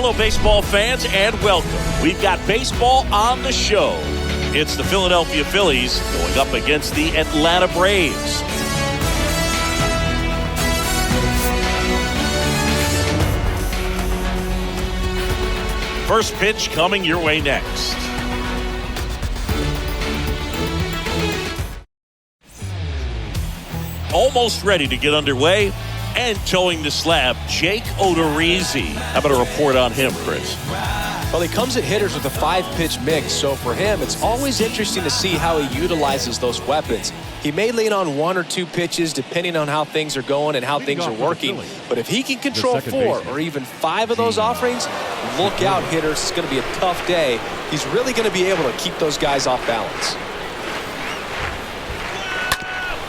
Hello, baseball fans, and welcome. We've got baseball on the show. It's the Philadelphia Phillies going up against the Atlanta Braves. First pitch coming your way next. Almost ready to get underway and towing the slab, Jake Odorizzi. How about a report on him, Chris? Well, he comes at hitters with a 5-pitch mix, so for him, it's always interesting to see how he utilizes those weapons. He may lean on 1 or 2 pitches depending on how things are going and how things are working, but if he can control 4 or even 5 of those offerings, look out, hitters. It's going to be a tough day. He's really going to be able to keep those guys off balance.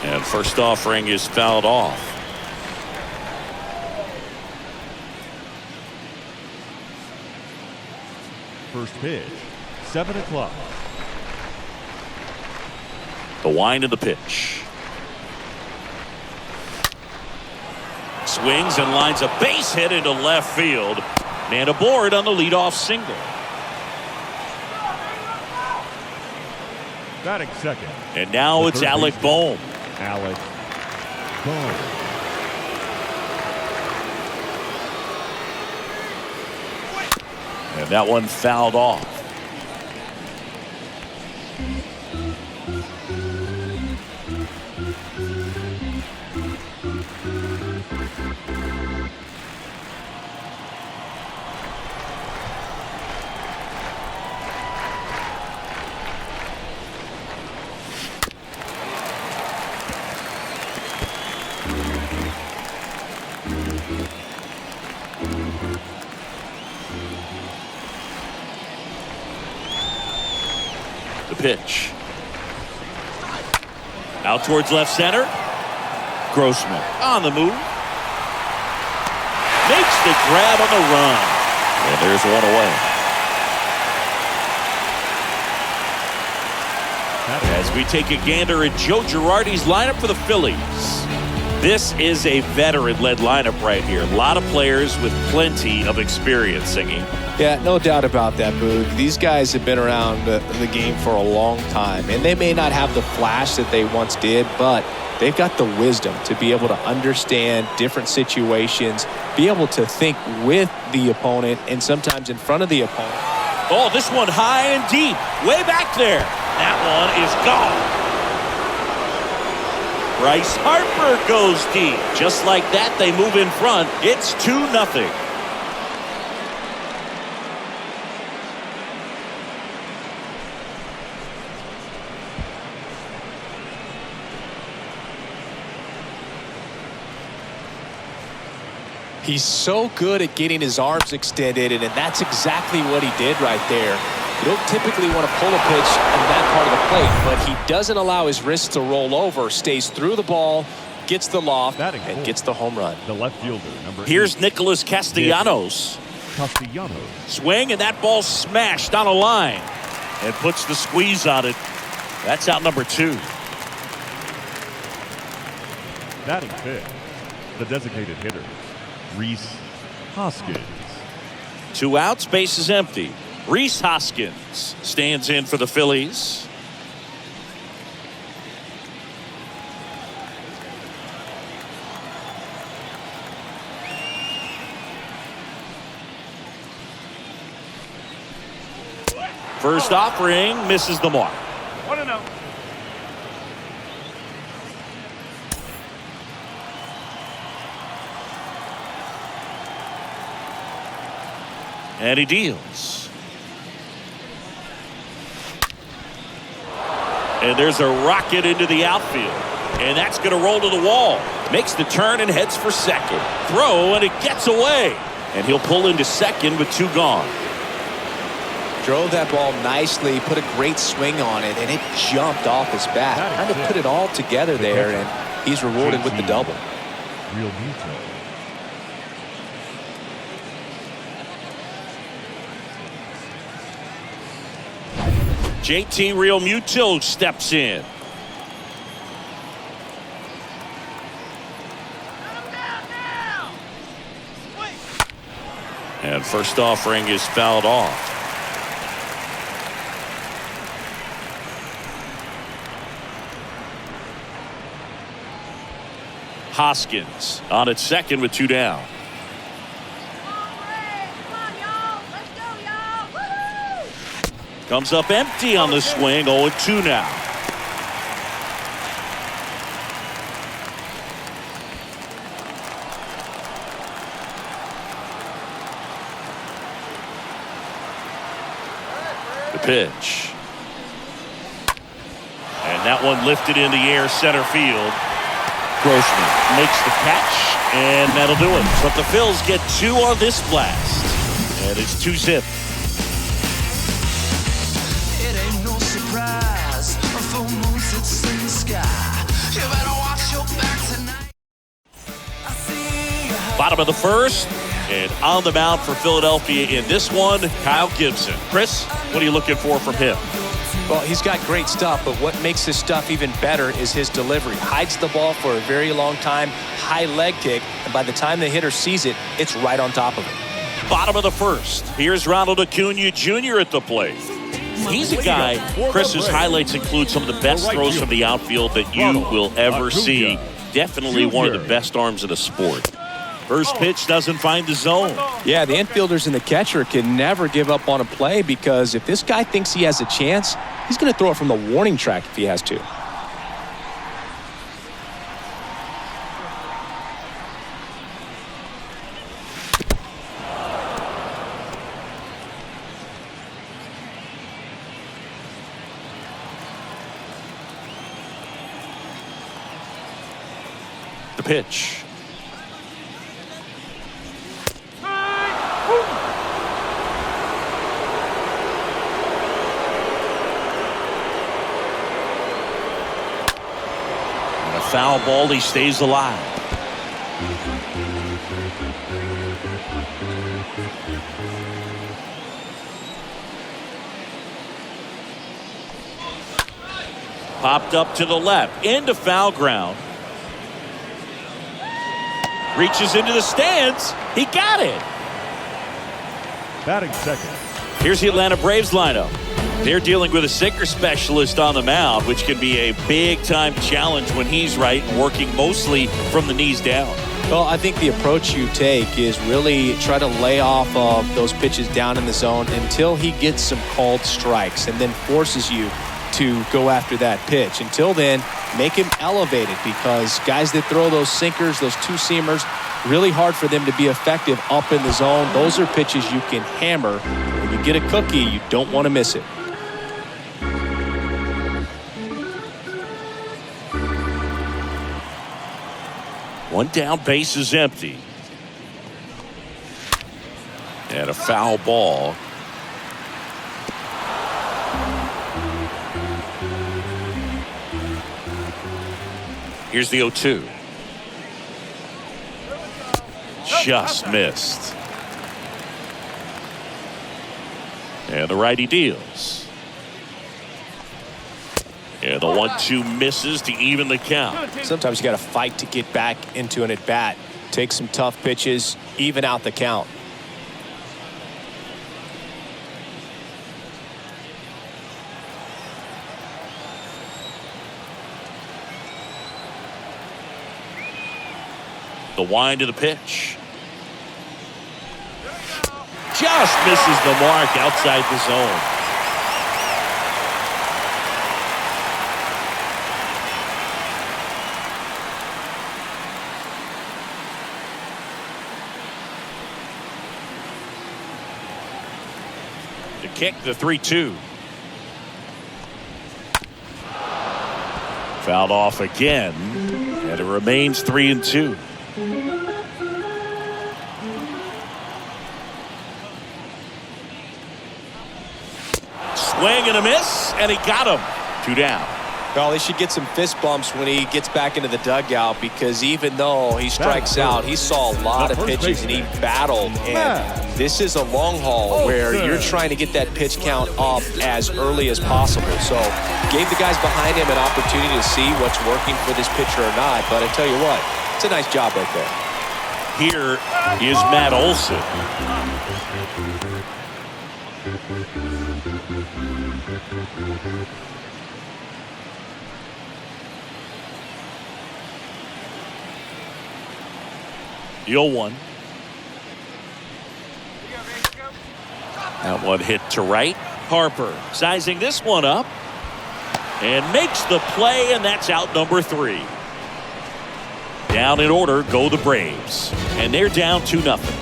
And first offering is fouled off. First pitch, 7 o'clock. The wind of the pitch. Swings and lines a base hit into left field. And aboard on the leadoff single. Batting second. And now it's Alec Bohm. Alec Bohm. And that one fouled off. Pitch. Out towards left center. Grossman on the move. Makes the grab on the run. And there's one away. As we take a gander at Joe Girardi's lineup for the Phillies. This is a veteran-led lineup right here. A lot of players with plenty of experience singing. Yeah, no doubt about that, Boog. These guys have been around the game for a long time, and they may not have the flash that they once did, but they've got the wisdom to be able to understand different situations, be able to think with the opponent and sometimes in front of the opponent. Oh, this one high and deep, way back there. That one is gone. Bryce Harper goes deep. Just like that, they move in front. It's 2-0. He's so good at getting his arms extended, and that's exactly what he did right there. You don't typically want to pull a pitch on that part of the plate, but he doesn't allow his wrists to roll over, stays through the ball, gets the loft, and gets the home run. The left fielder, number 8. Here's Nicholas Castellanos. Swing, and that ball smashed on a line. And puts the squeeze on it. That's out number 2. Batting fifth, the designated hitter, Rhys Hoskins. 2 outs, base is empty. Rhys Hoskins stands in for the Phillies. First offering misses the mark. 1-0. And he deals. And there's a rocket into the outfield. And that's going to roll to the wall. Makes the turn and heads for second. Throw, and it gets away. And he'll pull into second with 2 gone. Drove that ball nicely, put a great swing on it, and it jumped off his bat. Kind of put it all together there, and he's rewarded with the double. Real Muto. JT Realmuto steps in. And first offering is fouled off. Hoskins on at second with 2 down. Comes up empty on the swing. 0-2 now. The pitch. And that one lifted in the air center field. Grossman makes the catch, and that'll do it. But the Phils get 2 on this blast. And it's 2-zip. It ain't no surprise. A full moon sits in the sky. You better watch your back tonight. I see. Bottom of the first, and on the mound for Philadelphia in this one, Kyle Gibson. Chris, what are you looking for from him? Well, he's got great stuff, but what makes his stuff even better is his delivery. Hides the ball for a very long time, high leg kick, and by the time the hitter sees it, it's right on top of it. Bottom of the first. Here's Ronald Acuna Jr. at the plate. He's a guy, Chris's highlights include some of the best throws from the outfield that you will ever see. Definitely one of the best arms in the sport. First pitch doesn't find the zone. Yeah, the infielders and the catcher can never give up on a play because if this guy thinks he has a chance, he's going to throw it from the warning track if he has to. The pitch. Foul ball, he stays alive. Popped up to the left, into foul ground. Reaches into the stands. He got it. Batting second. Here's the Atlanta Braves lineup. They're dealing with a sinker specialist on the mound, which can be a big-time challenge when he's right and working mostly from the knees down. Well, I think the approach you take is really try to lay off of those pitches down in the zone until he gets some called strikes and then forces you to go after that pitch. Until then, make him elevated because guys that throw those sinkers, those two-seamers, really hard for them to be effective up in the zone. Those are pitches you can hammer. When you get a cookie, you don't want to miss it. One down, base is empty. And a foul ball. Here's the 0-2. Just missed. And the righty deals. And the 1-2 misses to even the count. Sometimes you got to fight to get back into an at-bat. Take some tough pitches, even out the count. The wind of the pitch. Just misses the mark outside the zone. To kick the 3-2. Fouled off again, and it remains 3-2. Swing and a miss, and he got him. 2 down. Well, they should get some fist bumps when he gets back into the dugout because even though he strikes out, he saw a lot of pitches and he battled. And this is a long haul where you're trying to get that pitch count up as early as possible. So gave the guys behind him an opportunity to see what's working for this pitcher or not. But I tell you what, it's a nice job right there. Here is Matt Olson. The 0-1. That one hit to right. Harper sizing this one up and makes the play, and that's out number 3. Down in order go the Braves, and they're down 2-0.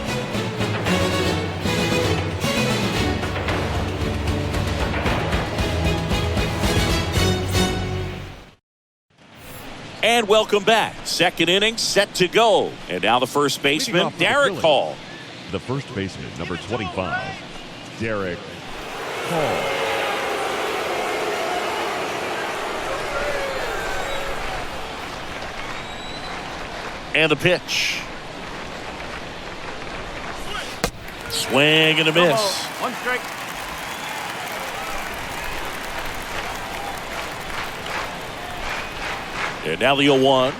And welcome back. Second inning set to go. And now the first baseman, Derek Hall. The first baseman, number 25, Derek Hall. And the pitch. Swing and a miss. 1 strike. And now the 0-1.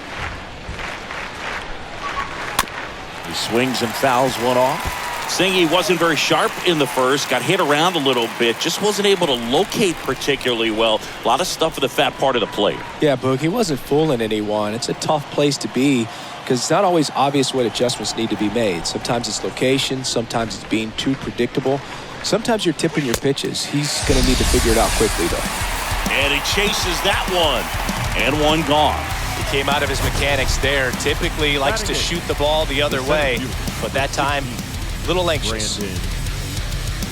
He swings and fouls one off. Singy wasn't very sharp in the first. Got hit around a little bit. Just wasn't able to locate particularly well. A lot of stuff in the fat part of the plate. Yeah, Boog, he wasn't fooling anyone. It's a tough place to be because it's not always obvious what adjustments need to be made. Sometimes it's location. Sometimes it's being too predictable. Sometimes you're tipping your pitches. He's going to need to figure it out quickly, though. And he chases that one. And one gone. He came out of his mechanics there. Typically likes to shoot the ball the other way, but that time, a little anxious.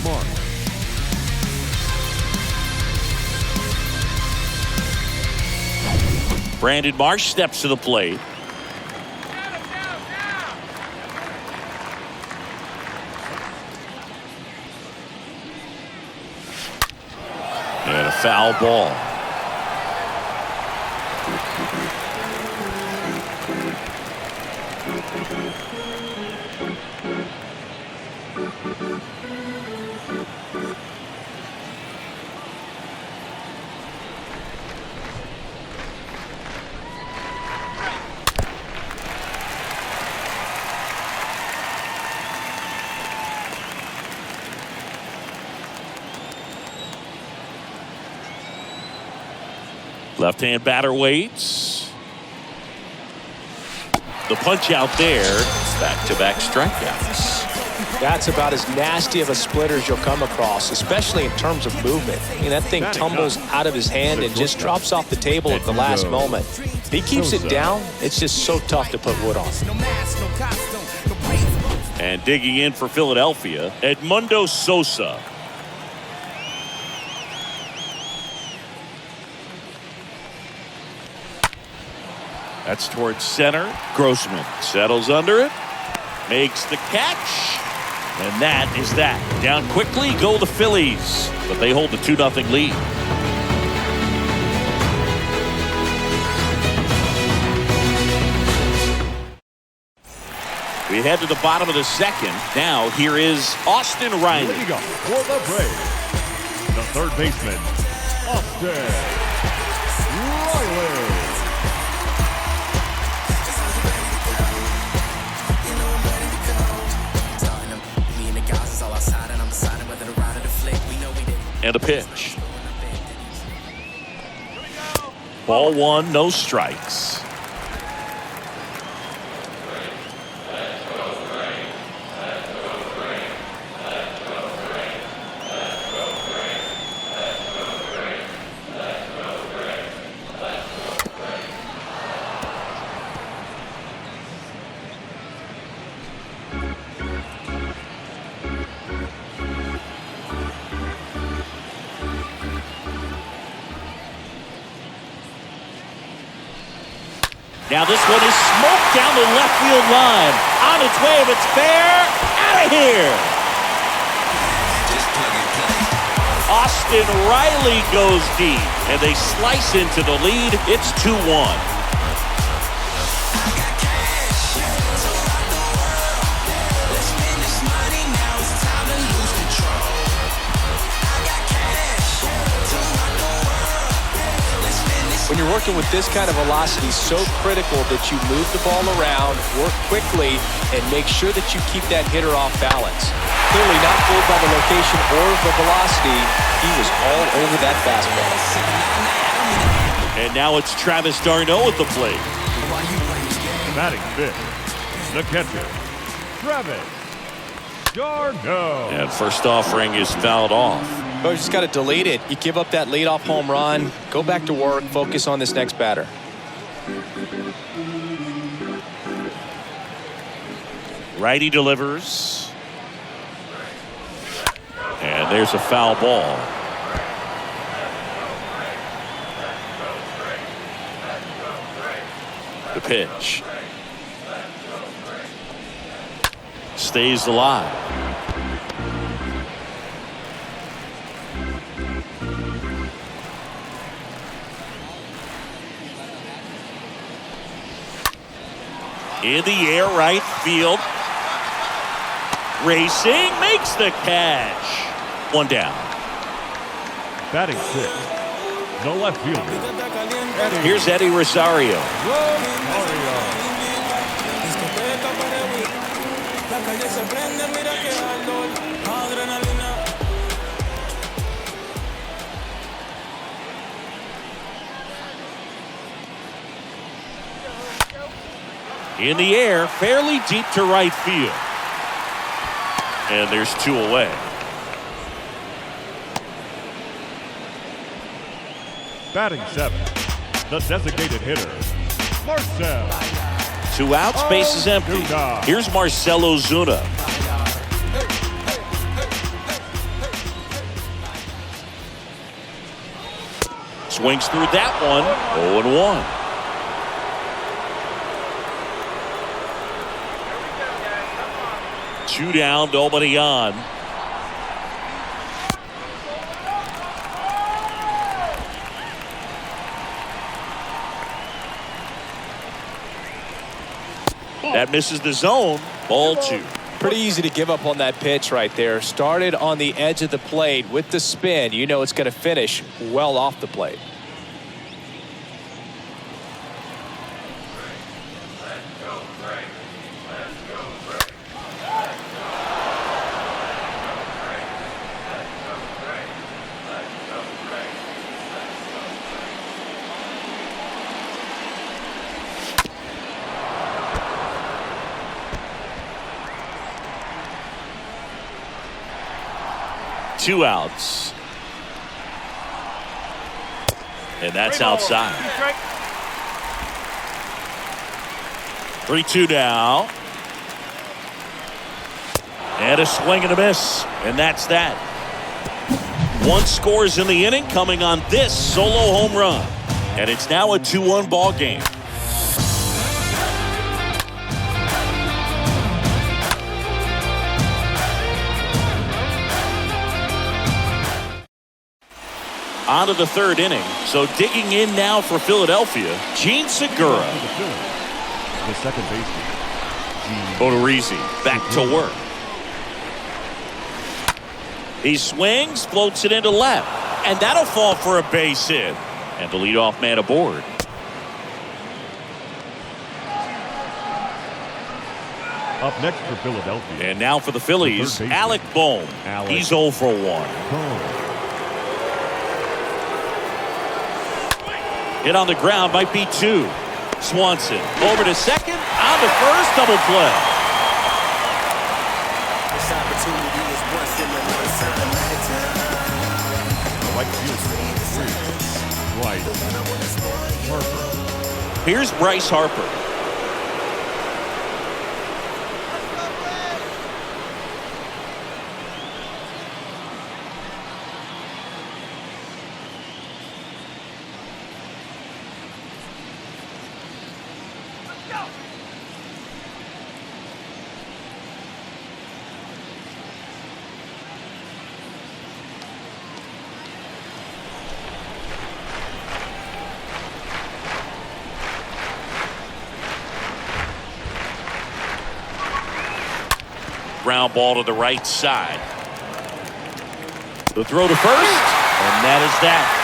Mark. Brandon Marsh steps to the plate. And a foul ball. Left-hand batter waits. The punch out there. Back-to-back strikeouts. That's about as nasty of a splitter as you'll come across, especially in terms of movement. I mean, that thing tumbles out of his hand and just drops off the table at the last moment. If he keeps it down, it's just so tough to put wood on. And digging in for Philadelphia, Edmundo Sosa. That's towards center. Grossman settles under it, makes the catch, and that is that. Down quickly go the Phillies, but they hold the 2-0 lead. We head to the bottom of the second. Now here is Austin Riley. Leading off for the Braves, the third baseman, Austin Riley. And a pitch. Ball 1, no strikes. Now this one is smoked down the left field line. On its way, if it's fair, out of here. Austin Riley goes deep, and they slice into the lead. It's 2-1. When you're working with this kind of velocity, so critical that you move the ball around, work quickly, and make sure that you keep that hitter off balance. Clearly not fooled by the location or the velocity. He was all over that fastball. And now it's Travis d'Arnaud at the plate. Batting fifth, the catcher, Travis d'Arnaud. And first offering is fouled off. But you just got to delete it. You give up that leadoff home run, go back to work, focus on this next batter. Righty delivers. And there's a foul ball. The pitch. Stays alive. In the air, right field. Racing, makes the catch. One down. Batting sixth, the left fielder. Here's Eddie Rosario. In the air, fairly deep to right field. And there's two away. Batting seventh, the designated hitter, Marcell. 2 outs, base is empty. Here's Marcell Ozuna. Swings through that one. 0-1. Two down, nobody on. That misses the zone. Ball 2. Pretty easy to give up on that pitch right there. Started on the edge of the plate with the spin. You know it's going to finish well off the plate. Two outs. And that's outside. 3-2 now. And a swing and a miss. And that's that. 1 scores in the inning coming on this solo home run. And it's now a 2-1 ball game. On to the 3rd inning. So digging in now for Philadelphia, Gene Segura. The second baseman, Odorizzi back to work. He swings, floats it into left. And that'll fall for a base hit. And the leadoff man aboard. Up next for Philadelphia. And now for the Phillies, Alec Bohm. He's 0 for 1. Hit on the ground, might be 2. Swanson over to second, on to first, double play. This opportunity is once in a lifetime. Right field, Harper. Here's Bryce Harper. Ground ball to the right side. The throw to first, and that is that.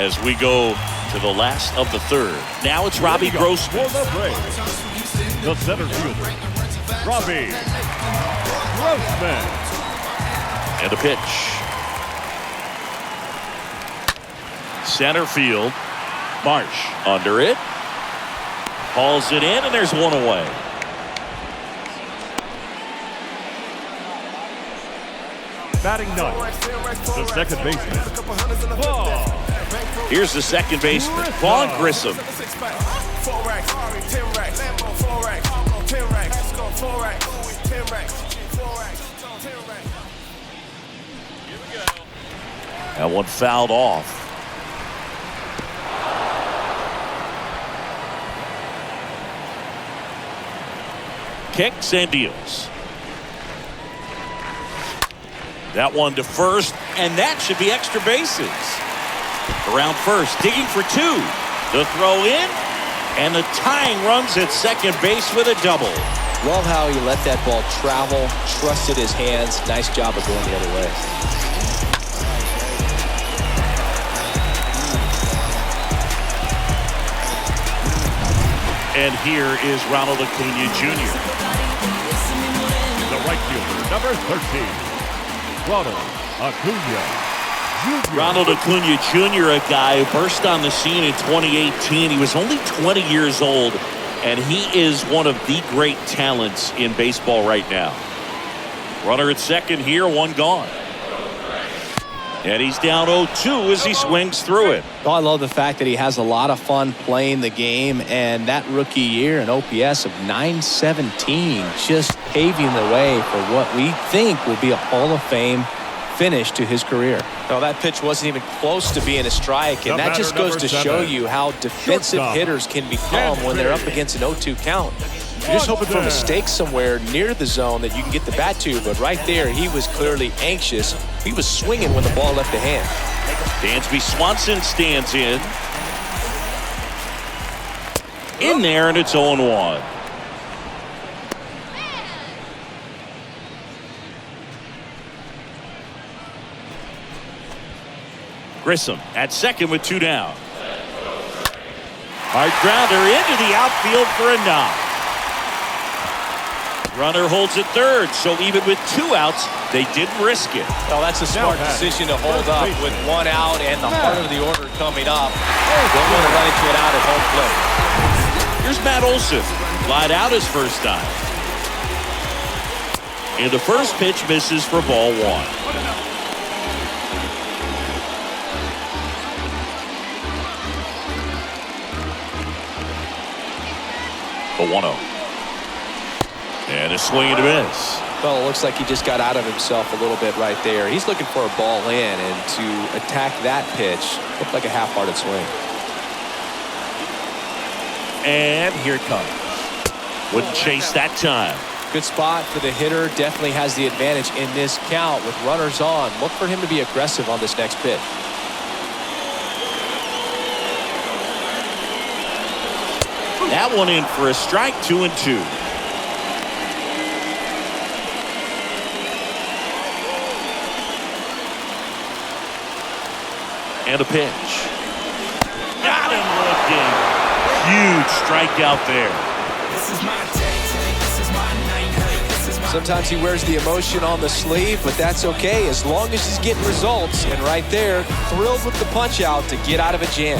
as we go to the last of the third. Now it's Robbie Grossman. For the Braves, the center fielder, Robbie Grossman. And a pitch. Center field. Marsh under it. Hauls it in, and there's one away. Batting ninth, the second baseman, Paul. Here's the second baseman, Paul Grissom. That one fouled off. Kicks and deals. That one to first, and that should be extra bases. Around first, digging for two. The throw in, and the tying runs at second base with a double. Love how he let that ball travel, trusted his hands. Nice job of going the other way. And here is Ronald Acuna Jr. The right fielder, number 13. Ronald Acuna Jr. Ronald Acuna Jr., a guy who burst on the scene in 2018. He was only 20 years old, and he is one of the great talents in baseball right now. Runner at second here, one gone. And he's down 0-2 as he swings through it. Oh, I love the fact that he has a lot of fun playing the game, and that rookie year, an OPS of 917, just paving the way for what we think will be a Hall of Fame finish to his career. No, that pitch wasn't even close to being a strike, and that just goes to show you how defensive hitters can become when they're up against an 0-2 count. You're just hoping for a mistake somewhere near the zone that you can get the bat to, but right there, he was clearly anxious. He was swinging when the ball left the hand. Dansby Swanson stands in. In there, and it's 0-1. Grissom at second with two down. Hard grounder into the outfield for a knock. Runner holds at third, so even with two outs, they didn't risk it. Well, that's a smart decision to hold up with one out and the heart of the order coming up. Don't want to let it get out at home plate. Here's Matt Olson. Flied out his first time. And the first pitch misses for ball one. A 1-0. And a swing and a miss. Well, it looks like he just got out of himself a little bit right there. He's looking for a ball in, and to attack that pitch looked like a half-hearted swing. And here it comes. Wouldn't chase that time. Good spot for the hitter. Definitely has the advantage in this count with runners on. Look for him to be aggressive on this next pitch. That one in for a strike, 2-2. And a pitch. Got him looking. Huge strikeout there. Sometimes he wears the emotion on the sleeve, but that's okay as long as he's getting results. And right there, thrilled with the punch out to get out of a jam.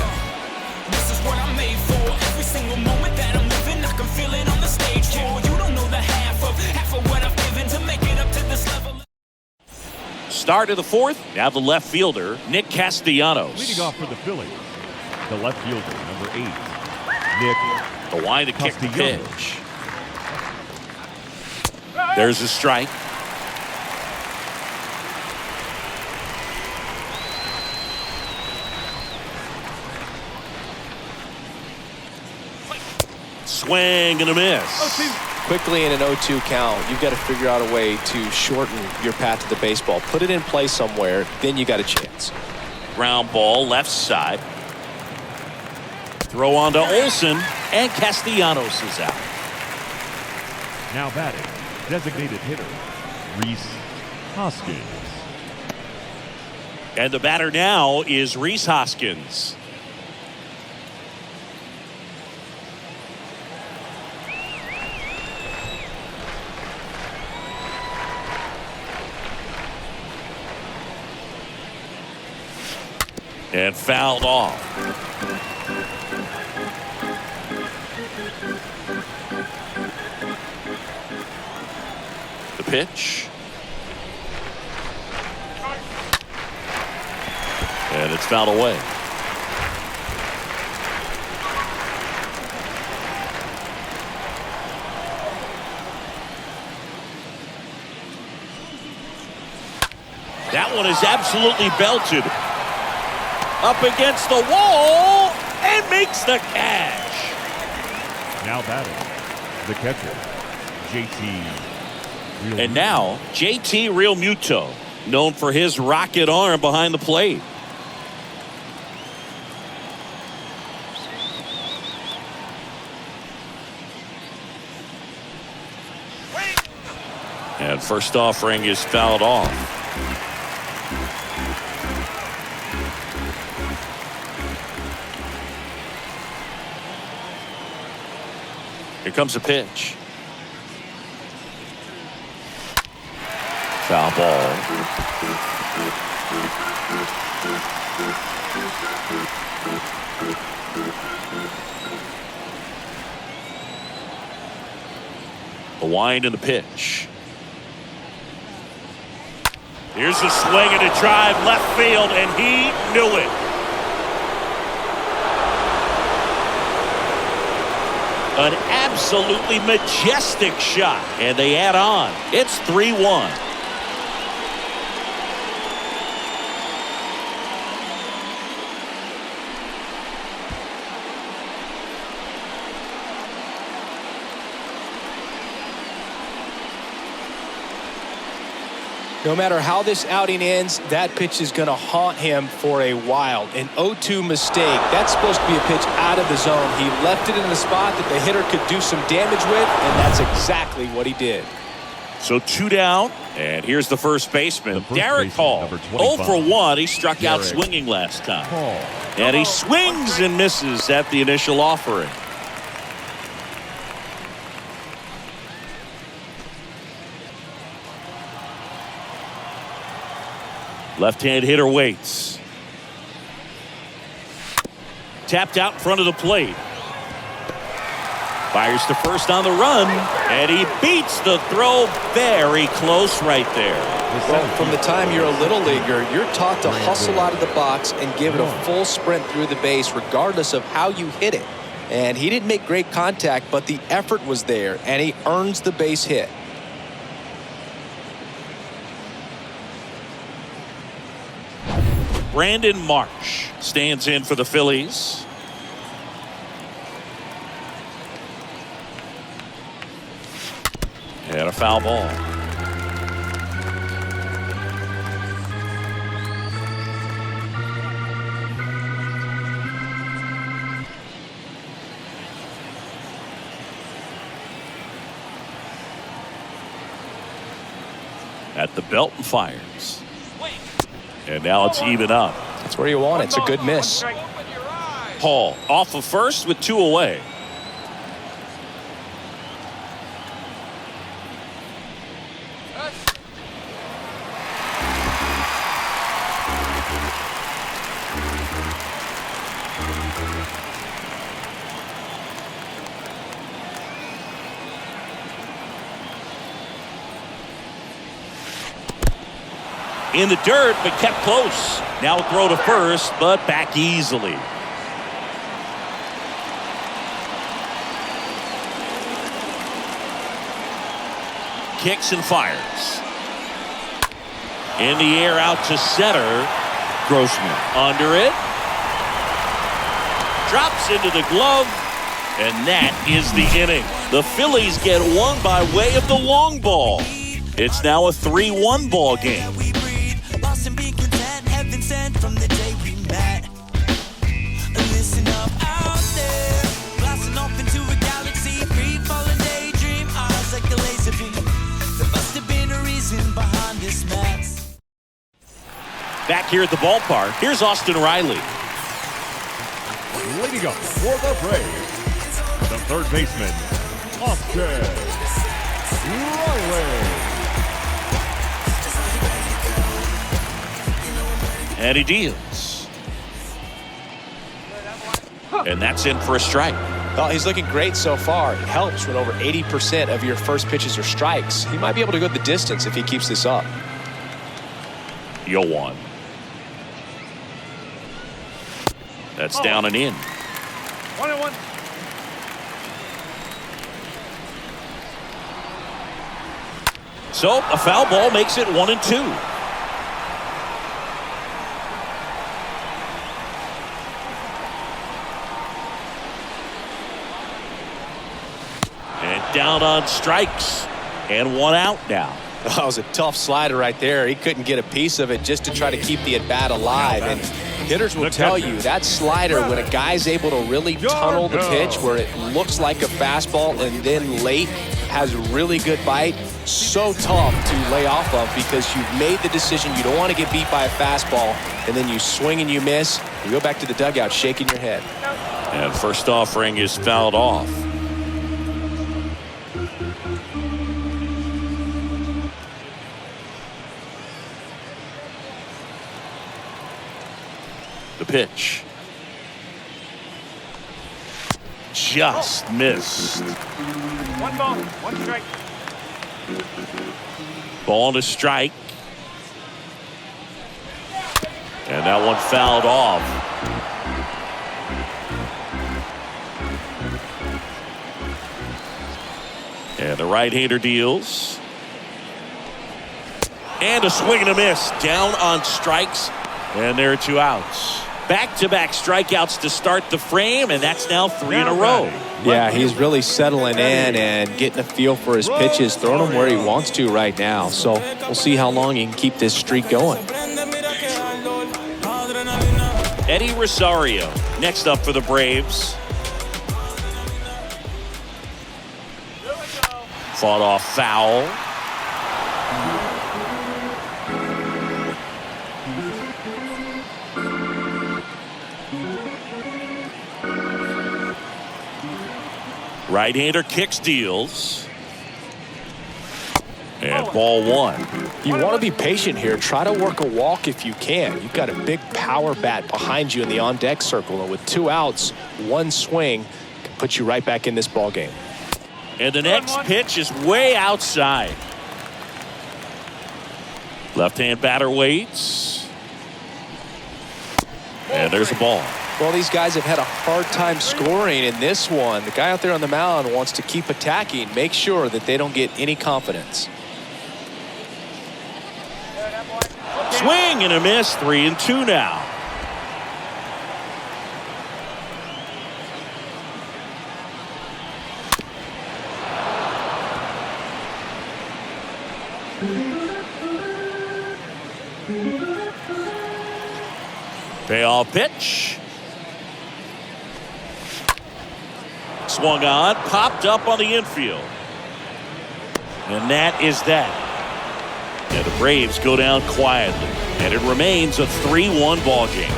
This is what I'm made for. Every single moment that I'm living, I can feel it on the stage floor. You don't know the half of what I've given to make it up to this level. Start of the fourth. Now the left fielder, Nick Castellanos. Leading off for the Phillies, the left fielder, number 8, Nick The line to kick the Castellanos. pitch. There's a strike. Swing and a miss. Quickly in an 0-2 count, you've got to figure out a way to shorten your path to the baseball. Put it in play somewhere, then you got a chance. Ground ball left side. Throw on to Olson, and Castellanos is out. Now batting, designated hitter, Rhys Hoskins. And the batter now is Rhys Hoskins. And fouled off. The pitch. And it's fouled away. That one is absolutely belted. Up against the wall and makes the catch. Now batting, the catcher, JT. And now JT Realmuto, known for his rocket arm behind the plate. And first offering is fouled off. Here comes a pitch. Foul ball. The wind and the pitch. Here's a swing and a drive left field, and he knew it. An absolutely majestic shot, and they add on. It's 3-1. No matter how this outing ends, that pitch is going to haunt him for a while. An 0-2 mistake. That's supposed to be a pitch out of the zone. He left it in the spot that the hitter could do some damage with, and that's exactly what he did. So 2 down, and here's the first baseman, Derek Hall. 0 for 1. He struck out swinging last time. And he swings and misses at the initial offering. Left-hand hitter waits. Tapped out in front of the plate. Fires to first on the run, and he beats the throw very close right there. Well, from the time you're a little leaguer, you're taught to hustle out of the box and give it a full sprint through the base regardless of how you hit it. And he didn't make great contact, but the effort was there, and he earns the base hit. Brandon Marsh stands in for the Phillies. And a foul ball. At the belt and fires. And now it's even up. That's where you want it. It's a good miss. Hall off of first with 2 away. In the dirt, but kept close. Now a throw to first, but back easily. Kicks and fires. In the air out to center. Grossman under it. Drops into the glove. And that is the inning. The Phillies get one by way of the long ball. It's now a 3-1 ball game. From the day we met, listen up out there, blasting off into a galaxy, free falling daydream, eyes like a laser beam. There must have been a reason behind this mess. Back here at the ballpark, here's Austin Riley. Leading up for the Braves, the third baseman, Austin Riley. And he deals. And that's in for a strike. Well, he's looking great so far. It helps when over 80% of your first pitches are strikes. He might be able to go the distance if he keeps this up. 0-1. That's down and in. 1-1. So a foul ball makes it 1-2. And down on strikes. And 1 out now. That was a tough slider right there. He couldn't get a piece of it just to try to keep the at-bat alive. And hitters will tell you that slider, when a guy's able to really tunnel the pitch where it looks like a fastball and then late has really good bite, so tough to lay off of because you've made the decision you don't want to get beat by a fastball, and then you swing and you miss. You go back to the dugout shaking your head. And first offering is fouled off. The pitch. Just missed. 1 ball, 1 strike. Ball to strike. And that one fouled off. And the right-hander deals. And a swing and a miss. Down on strikes. And there are 2 outs. Back-to-back strikeouts to start the frame, and that's now 3 in a row. Yeah, he's really settling in and getting a feel for his pitches, throwing them where he wants to right now. So we'll see how long he can keep this streak going. Eddie Rosario next up for the Braves. Fought off foul. Right-hander kicks, deals. And ball 1. You want to be patient here. Try to work a walk if you can. You've got a big power bat behind you in the on-deck circle. And with 2 outs, 1 swing can put you right back in this ball game. And the next pitch is way outside. Left-hand batter waits. And there's a ball. Well, these guys have had a hard time scoring in this one. The guy out there on the mound wants to keep attacking, make sure that they don't get any confidence. Swing and a miss, 3-2 now. Payoff pitch. Swung on, popped up on the infield. And that is that. And the Braves go down quietly. And it remains a 3-1 ball game.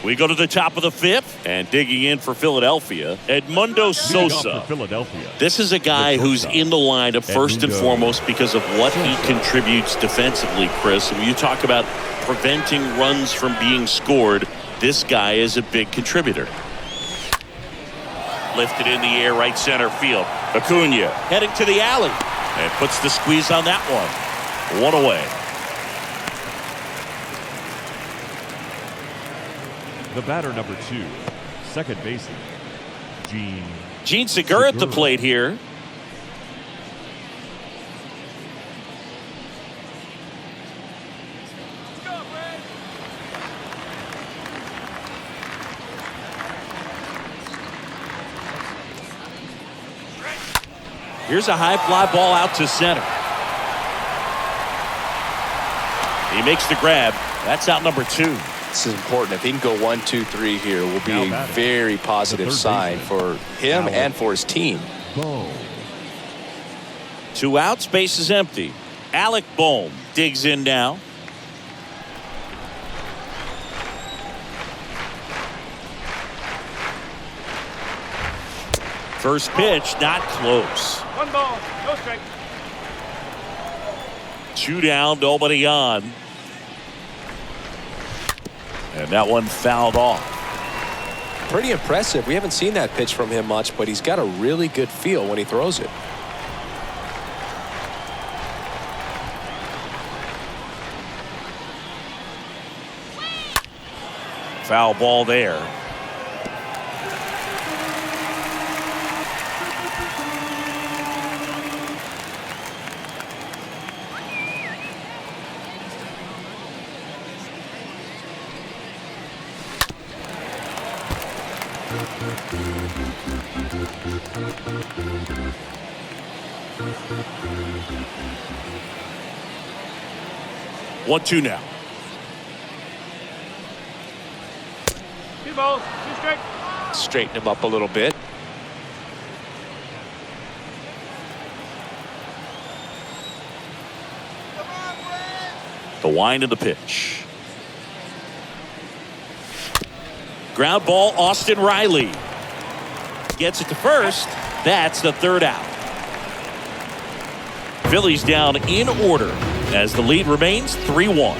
We go to the top of the 5th, and digging in for Philadelphia, Edmundo Sosa. This is a guy who's in the lineup first and foremost because of what he contributes defensively, Chris. And when you talk about preventing runs from being scored, this guy is a big contributor. Lifted in the air, right center field. Acuna heading to the alley and puts the squeeze on that one. 1 away. The batter, number 2, second baseman, Gene Segura at the plate here. Here's a high fly ball out to center. He makes the grab. That's out number 2. This is important. If he can go 1, 2, 3 here, will be a very positive sign for him and for his team. 2 outs, base is empty. Alec Bohm digs in now. First pitch, not close. 1 ball, no strike. 2 down, nobody on. And that one fouled off. Pretty impressive. We haven't seen that pitch from him much, but he's got a really good feel when he throws it. Foul ball there. One, two now. Two balls, two straight. Straighten him up a little bit. The wind of the pitch. Ground ball, Austin Riley. Gets it to first. That's the 3rd out. Phillies down in order as the lead remains 3-1.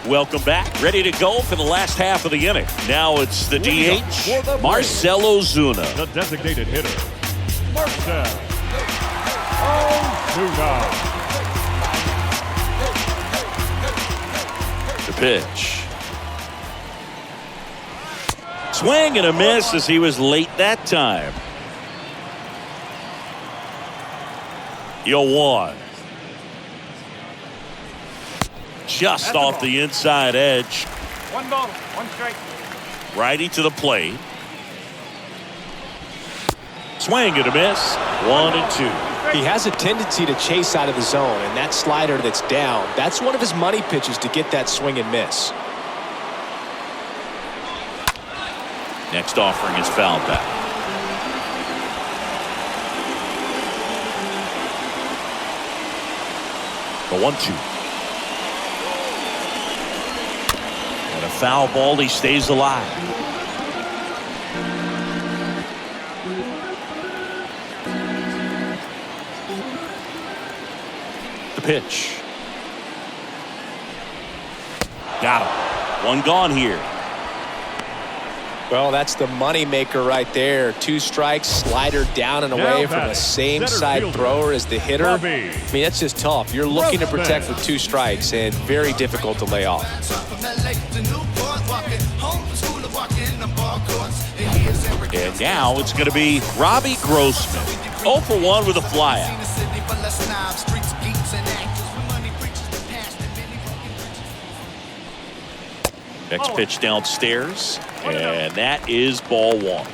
Welcome back. Ready to go for the last half of the inning. Now it's the DH, Marcell Ozuna. The designated hitter, Marcell Ozuna. The pitch. Swing and a miss as he was late that time. 0-1. Just off the inside edge. 1 ball, 1 strike. Righty to the plate. Swing and a miss. 1 and 2. He has a tendency to chase out of the zone, and that slider that's down, that's one of his money pitches to get that swing and miss. Next offering is fouled back. The 1-2. And a foul ball. He stays alive. The pitch. Got him. 1 gone here. Well, that's the money maker right there. 2 strikes, slider down and away from the same side thrower as the hitter. I mean, that's just tough. You're looking to protect with 2 strikes and very difficult to lay off. And now it's going to be Robbie Grossman. 0 for 1 with a flyout. Next pitch downstairs, and that is ball 1.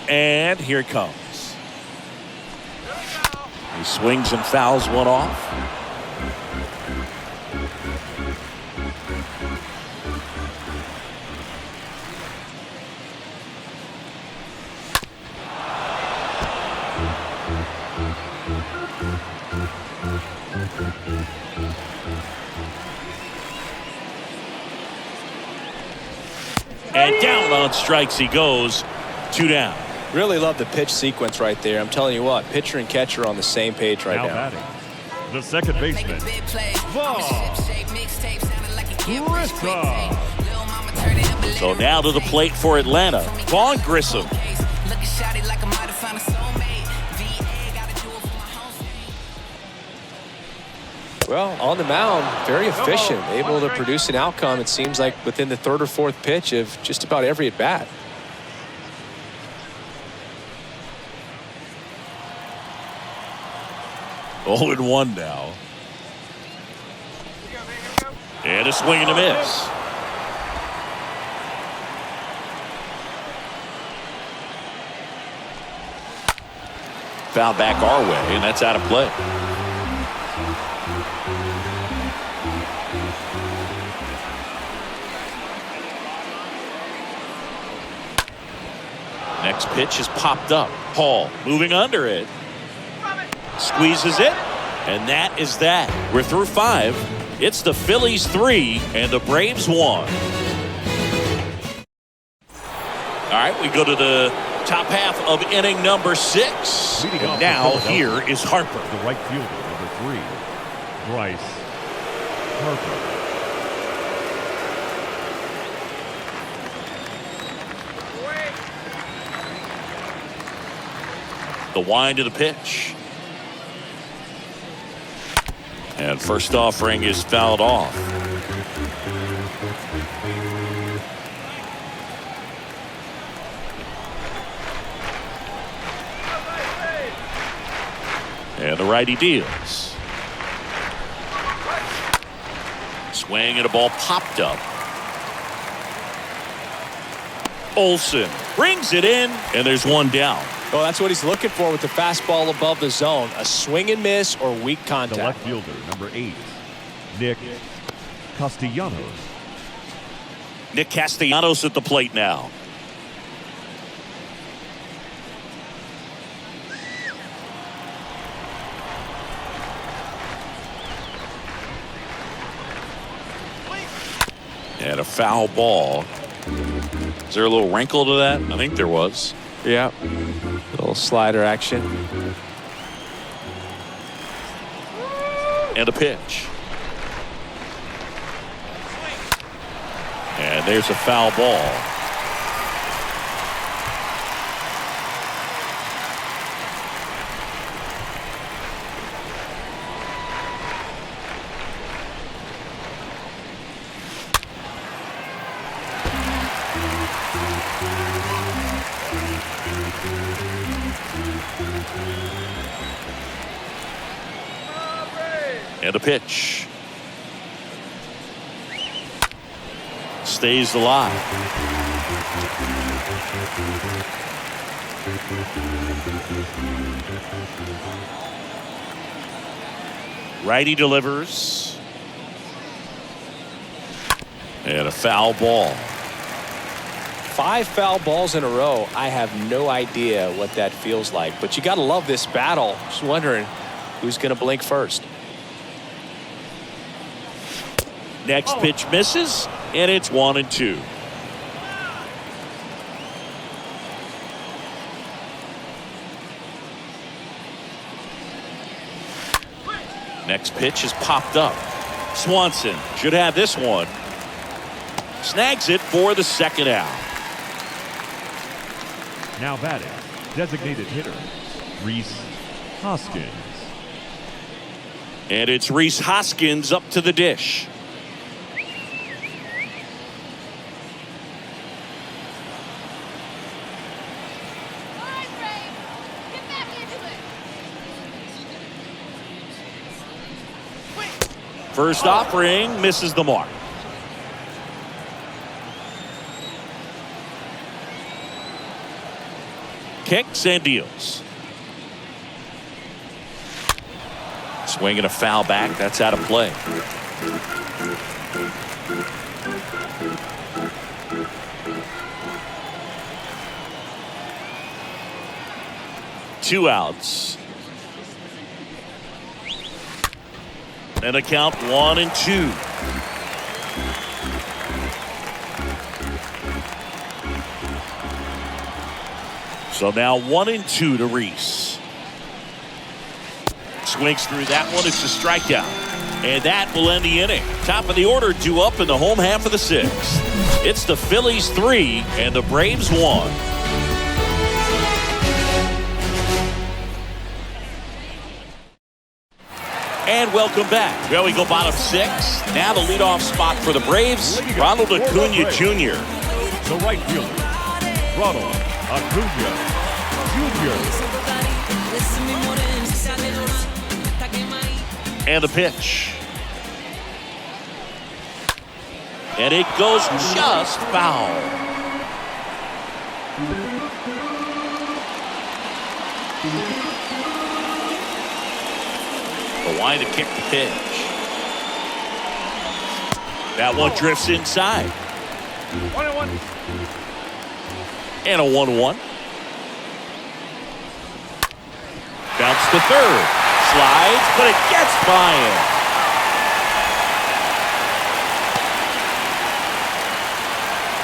And here it comes. He swings and fouls one off. And down on strikes he goes. 2 down. Really love the pitch sequence right there. I'm telling you what, pitcher and catcher are on the same page right now. Batting, the second baseman, Grissom. So now to the plate for Atlanta, Vaughn Grissom. Well, on the mound, very efficient, able to produce an outcome, it seems like, within the 3rd or 4th pitch of just about every at-bat. Oh, and 1 now. And a swing and a miss. Foul back our way, and that's out of play. Next pitch is popped up. Hall moving under it. Squeezes it, and that is that. We're through 5. It's the Phillies 3 and the Braves 1. All right, we go to the top half of inning number 6. And now here is Harper. The right fielder, number 3, Bryce Harper. The wind of the pitch. And first offering is fouled off. And the righty deals. Swing and a ball popped up. Olsen brings it in, and there's one down. Well, that's what he's looking for with the fastball above the zone. A swing and miss or weak contact. The left fielder, number 8, Nick Castellanos. Nick Castellanos at the plate now. And a foul ball. Is there a little wrinkle to that? I think there was. Yeah. Little slider action. And a pitch. And there's a foul ball. And a pitch. Stays alive. Righty delivers. And a foul ball. 5 foul balls in a row. I have no idea what that feels like, but you got to love this battle. Just wondering who's going to blink first. Next pitch misses, and it's 1-2. Next pitch is popped up. Swanson should have this one. Snags it for the second out. Now batting, designated hitter, Rhys Hoskins. And it's Rhys Hoskins up to the dish. First offering misses the mark. Kicks and deals. Swinging a foul back. That's out of play. Two outs. And a count 1-2. So now 1-2 to Rhys. Swings through that one. It's a strikeout. And that will end the inning. Top of the order, 2 up in the home half of the 6th. It's the Phillies 3 and the Braves 1. And welcome back. Well, we go bottom 6. Now the leadoff spot for the Braves, Ronald Acuna Jr. The right fielder, Ronald Acuna Jr. And the pitch. And it goes just foul. The line to kick the pitch. That one drifts inside. 1-1. And a 1-1. Bounce to third. Slides, but it gets by him.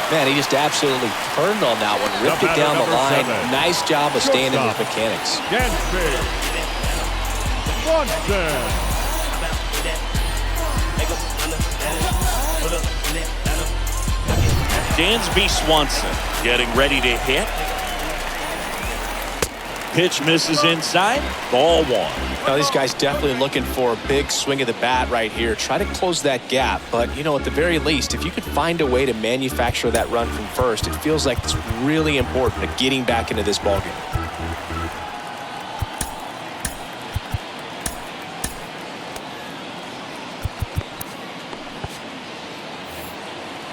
Man, he just absolutely turned on that one. Ripped it down the line. Nice job of staying in his mechanics. Dansby Swanson getting ready to hit. Pitch misses inside. Ball one. Now, these guys definitely looking for a big swing of the bat right here. Try to close that gap. But, you know, at the very least, if you could find a way to manufacture that run from first, it feels like it's really important to getting back into this ballgame.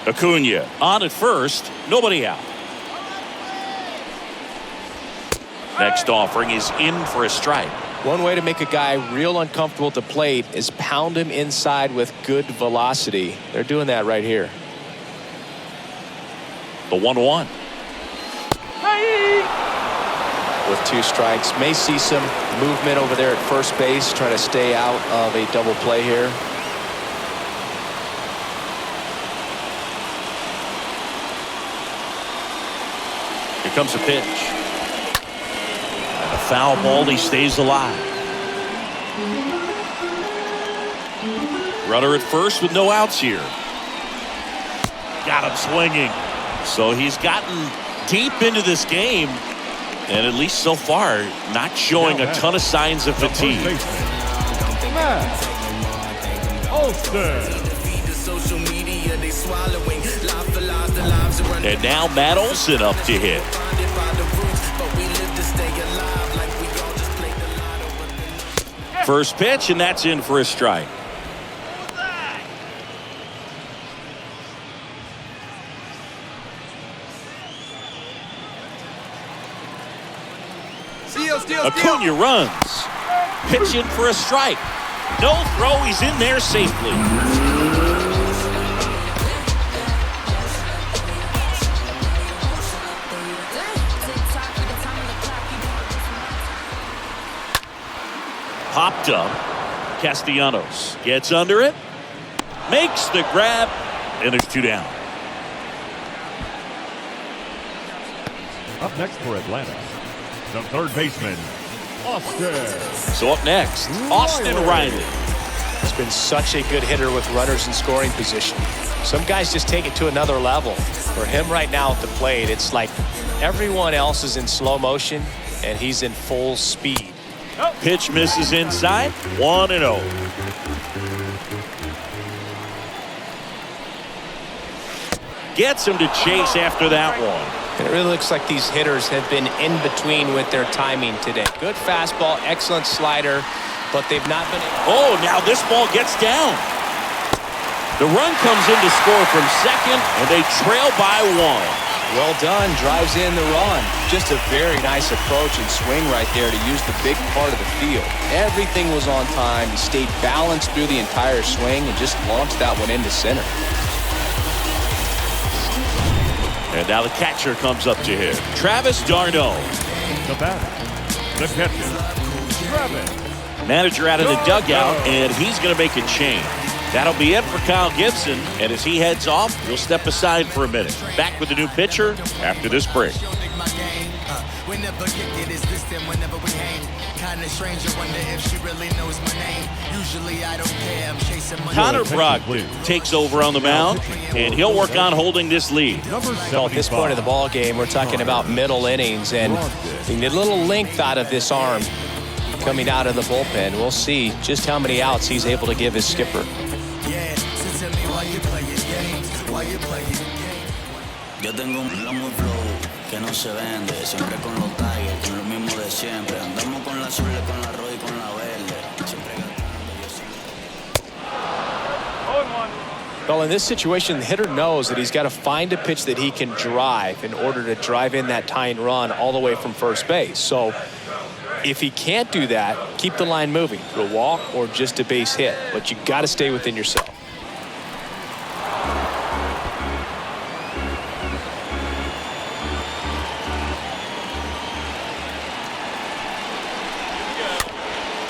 Acuna on at first. Nobody out. Next offering is in for a strike. One way to make a guy real uncomfortable at the plate is pound him inside with good velocity. They're doing that right here. The 1-1. With 2 strikes. May see some movement over there at first base. Trying to stay out of a double play here. Here comes a pitch. A foul ball, he stays alive. Runner at first with no outs here. Got him swinging. So he's gotten deep into this game, and at least so far, not showing a ton of signs of fatigue. And now Matt Olson up to hit. First pitch, and that's in for a strike. Acuna runs. Pitch in for a strike. No throw, he's in there safely. Popped up. Castellanos gets under it. Makes the grab. And there's 2 down. Up next for Atlanta, the third baseman, Austin. So up next, Austin Riley. He's been such a good hitter with runners in scoring position. Some guys just take it to another level. For him right now at the plate, it's like everyone else is in slow motion and he's in full speed. Pitch misses inside. 1-0. Gets him to chase after that one. It really looks like these hitters have been in between with their timing today. Good fastball, excellent slider, but they've not been. Oh, now this ball gets down. The run comes in to score from second, and they trail by 1. Well done, drives in the run. Just a very nice approach and swing right there to use the big part of the field. Everything was on time. He stayed balanced through the entire swing and just launched that one into center. And now the catcher comes up to him. Travis d'Arnaud. The batter, the catcher, Travis. Manager out of the dugout, and he's going to make a change. That'll be it for Kyle Gibson, and as he heads off, we'll step aside for a minute. Back with the new pitcher after this break. Connor Brogdon takes over on the mound, and he'll work on holding this lead. So at this point of the ball game, we're talking about middle innings, and you need a little length out of this arm coming out of the bullpen. We'll see just how many outs he's able to give his skipper. Yo tengo un flow que no se vende, siempre con los Tigers, con lo mismo de siempre. Andamos con la azul, con la roja y con la verde. Siempre Well, in this situation, the hitter knows that he's got to find a pitch that he can drive in order to drive in that tying run all the way from first base. So if he can't do that, keep the line moving through a walk or just a base hit. But you got to stay within yourself.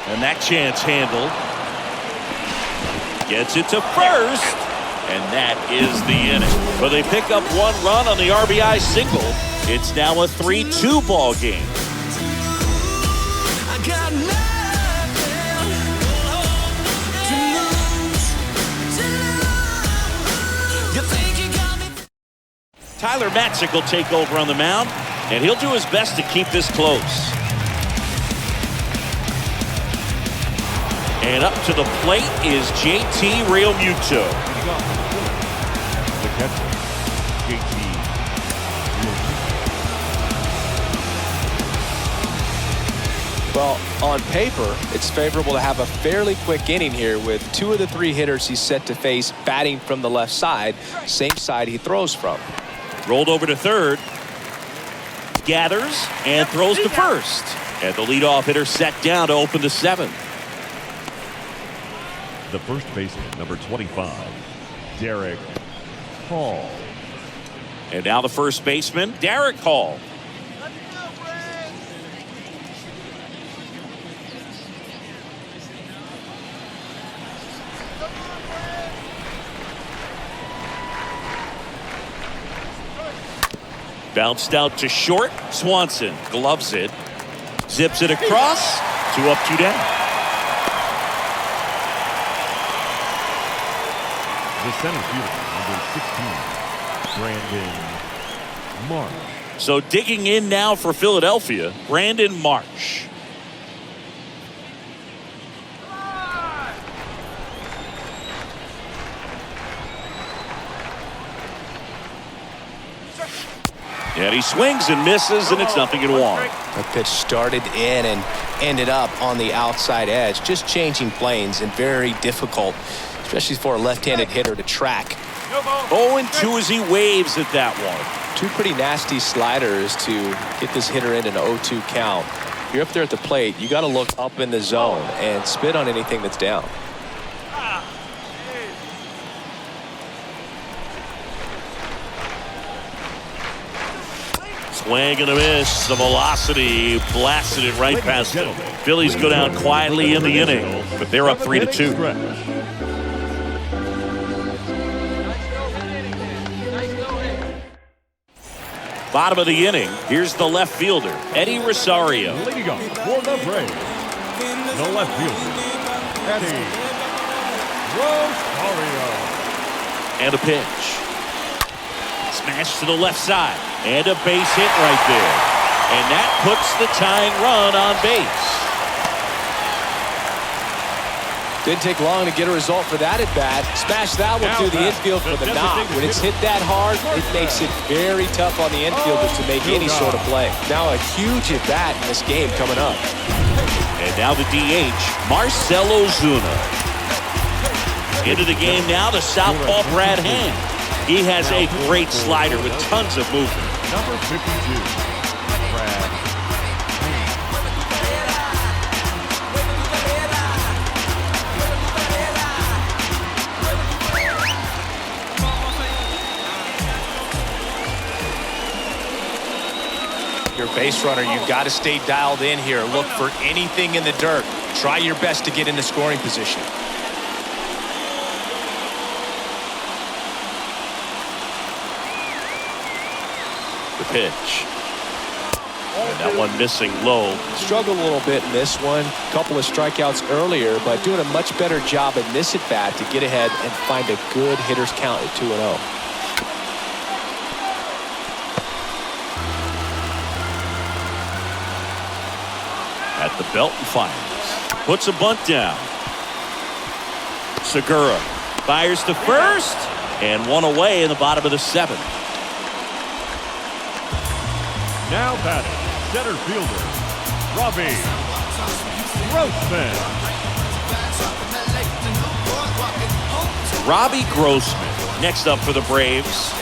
And that chance handled. Gets it to first. And that is the inning. But they pick up 1 run on the RBI single. It's now a 3-2 ball game. I got nothing to lose. You think you got me? Tyler Matzik will take over on the mound, and he'll do his best to keep this close. And up to the plate is JT Realmuto. The catcher, JT. Well, on paper, it's favorable to have a fairly quick inning here with 2 of the 3 hitters he's set to face batting from the left side, same side he throws from. Rolled over to third. Gathers and throws to first. And the leadoff hitter set down to open the 7th. The first baseman, number 25, Derek Hall. And now the first baseman, Derek Hall. Bounced out to short. Swanson gloves it. Zips it across. 2 up, 2 down. The center fielder, number 16, Brandon Marsh. So digging in now for Philadelphia, Brandon Marsh. And he swings and misses, and it's 0-1. The pitch started in and ended up on the outside edge, just changing planes and very difficult, especially for a left-handed hitter to track. 0-2 as he waves at that one. 2 pretty nasty sliders to get this hitter in an 0-2 count. You're up there at the plate, you got to look up in the zone and spit on anything that's down. Swing and a miss. The velocity blasted it right past him. Phillies go down quietly in the inning, but they're up 3-2. Bottom of the inning, here's the left fielder, Eddie Rosario. Leading off for the Braves, the left fielder, Eddie Rosario. And a pitch. Smash to the left side. And a base hit right there. And that puts the tying run on base. Didn't take long to get a result for that at bat. Smash that one through the infield for the knock. When it's hit that hard, it makes it very tough on the infielders to make any sort of play. Now a huge at bat in this game coming up. And now the DH, Marcell Ozuna. Into the game now, the southpaw Brad Hand. He has a great slider with tons of movement. Number 52, Brad. Your base runner, you've got to stay dialed in here. Look for anything in the dirt. Try your best to get into scoring position. The pitch. And that one missing low. Struggled a little bit in this one. Couple of strikeouts earlier, but doing a much better job in this at bat to get ahead and find a good hitter's count at 2-0. At the belt and fires. Puts a bunt down. Segura fires to first. And one away in the bottom of the 7th. Now batting, center fielder, Robbie Grossman. Robbie Grossman next up for the Braves.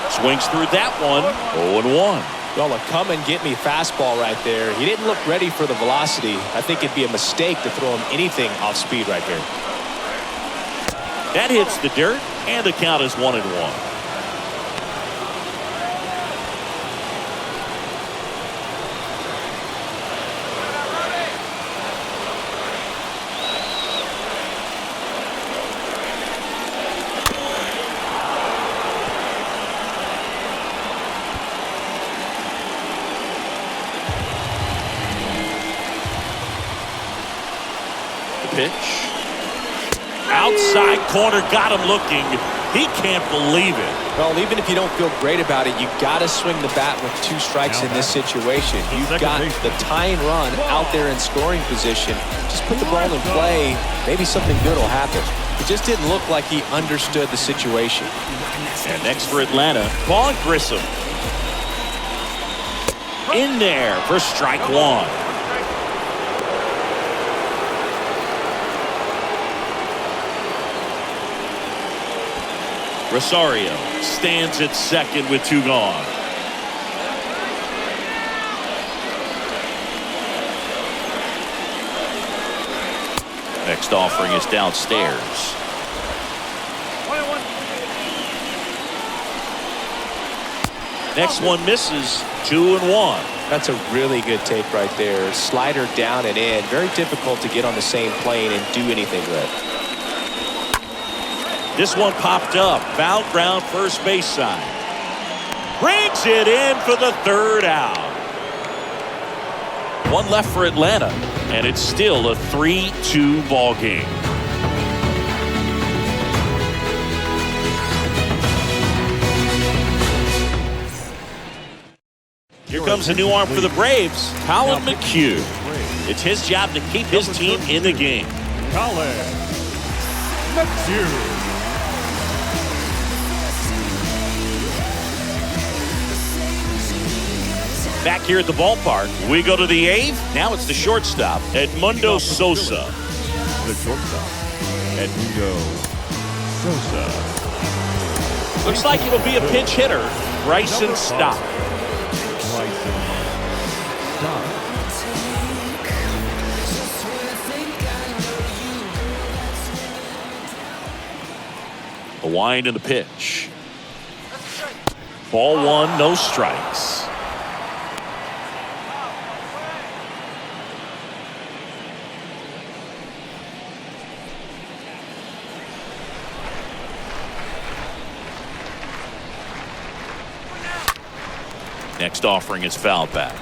Swings through that one. 0-1. Well, a come and get me fastball right there. He didn't look ready for the velocity. I think it'd be a mistake to throw him anything off speed right here. That hits the dirt, and the count is 1-1. pitch. Outside corner, got him looking. He can't believe it. Well, even if you don't feel great about it, you got to swing the bat with 2 strikes in this situation. You've got the tying run out there in scoring position. Just put the ball in play. Maybe something good will happen. It just didn't look like he understood the situation. And next for Atlanta, Vaughn Grissom. In there for strike 1. Rosario stands at second with 2 gone. Next offering is downstairs. Next one misses. 2-1. That's a really good take right there. Slider down and in. Very difficult to get on the same plane and do anything with. This one popped up. Foul ground first base side. Brings it in for the 3rd out. 1 left for Atlanta, and it's still a 3-2 ball game. Here comes a new arm for the Braves, Colin McHugh. It's his job to keep his team in the game. Colin McHugh. Back here at the ballpark, we go to the 8th. Now it's the shortstop, Edmundo Sosa. The shortstop, Edmundo Sosa. Looks like it'll be a pinch hitter, Bryson Stott. The wind and the pitch. Ball 1, no strikes. Next offering is fouled back.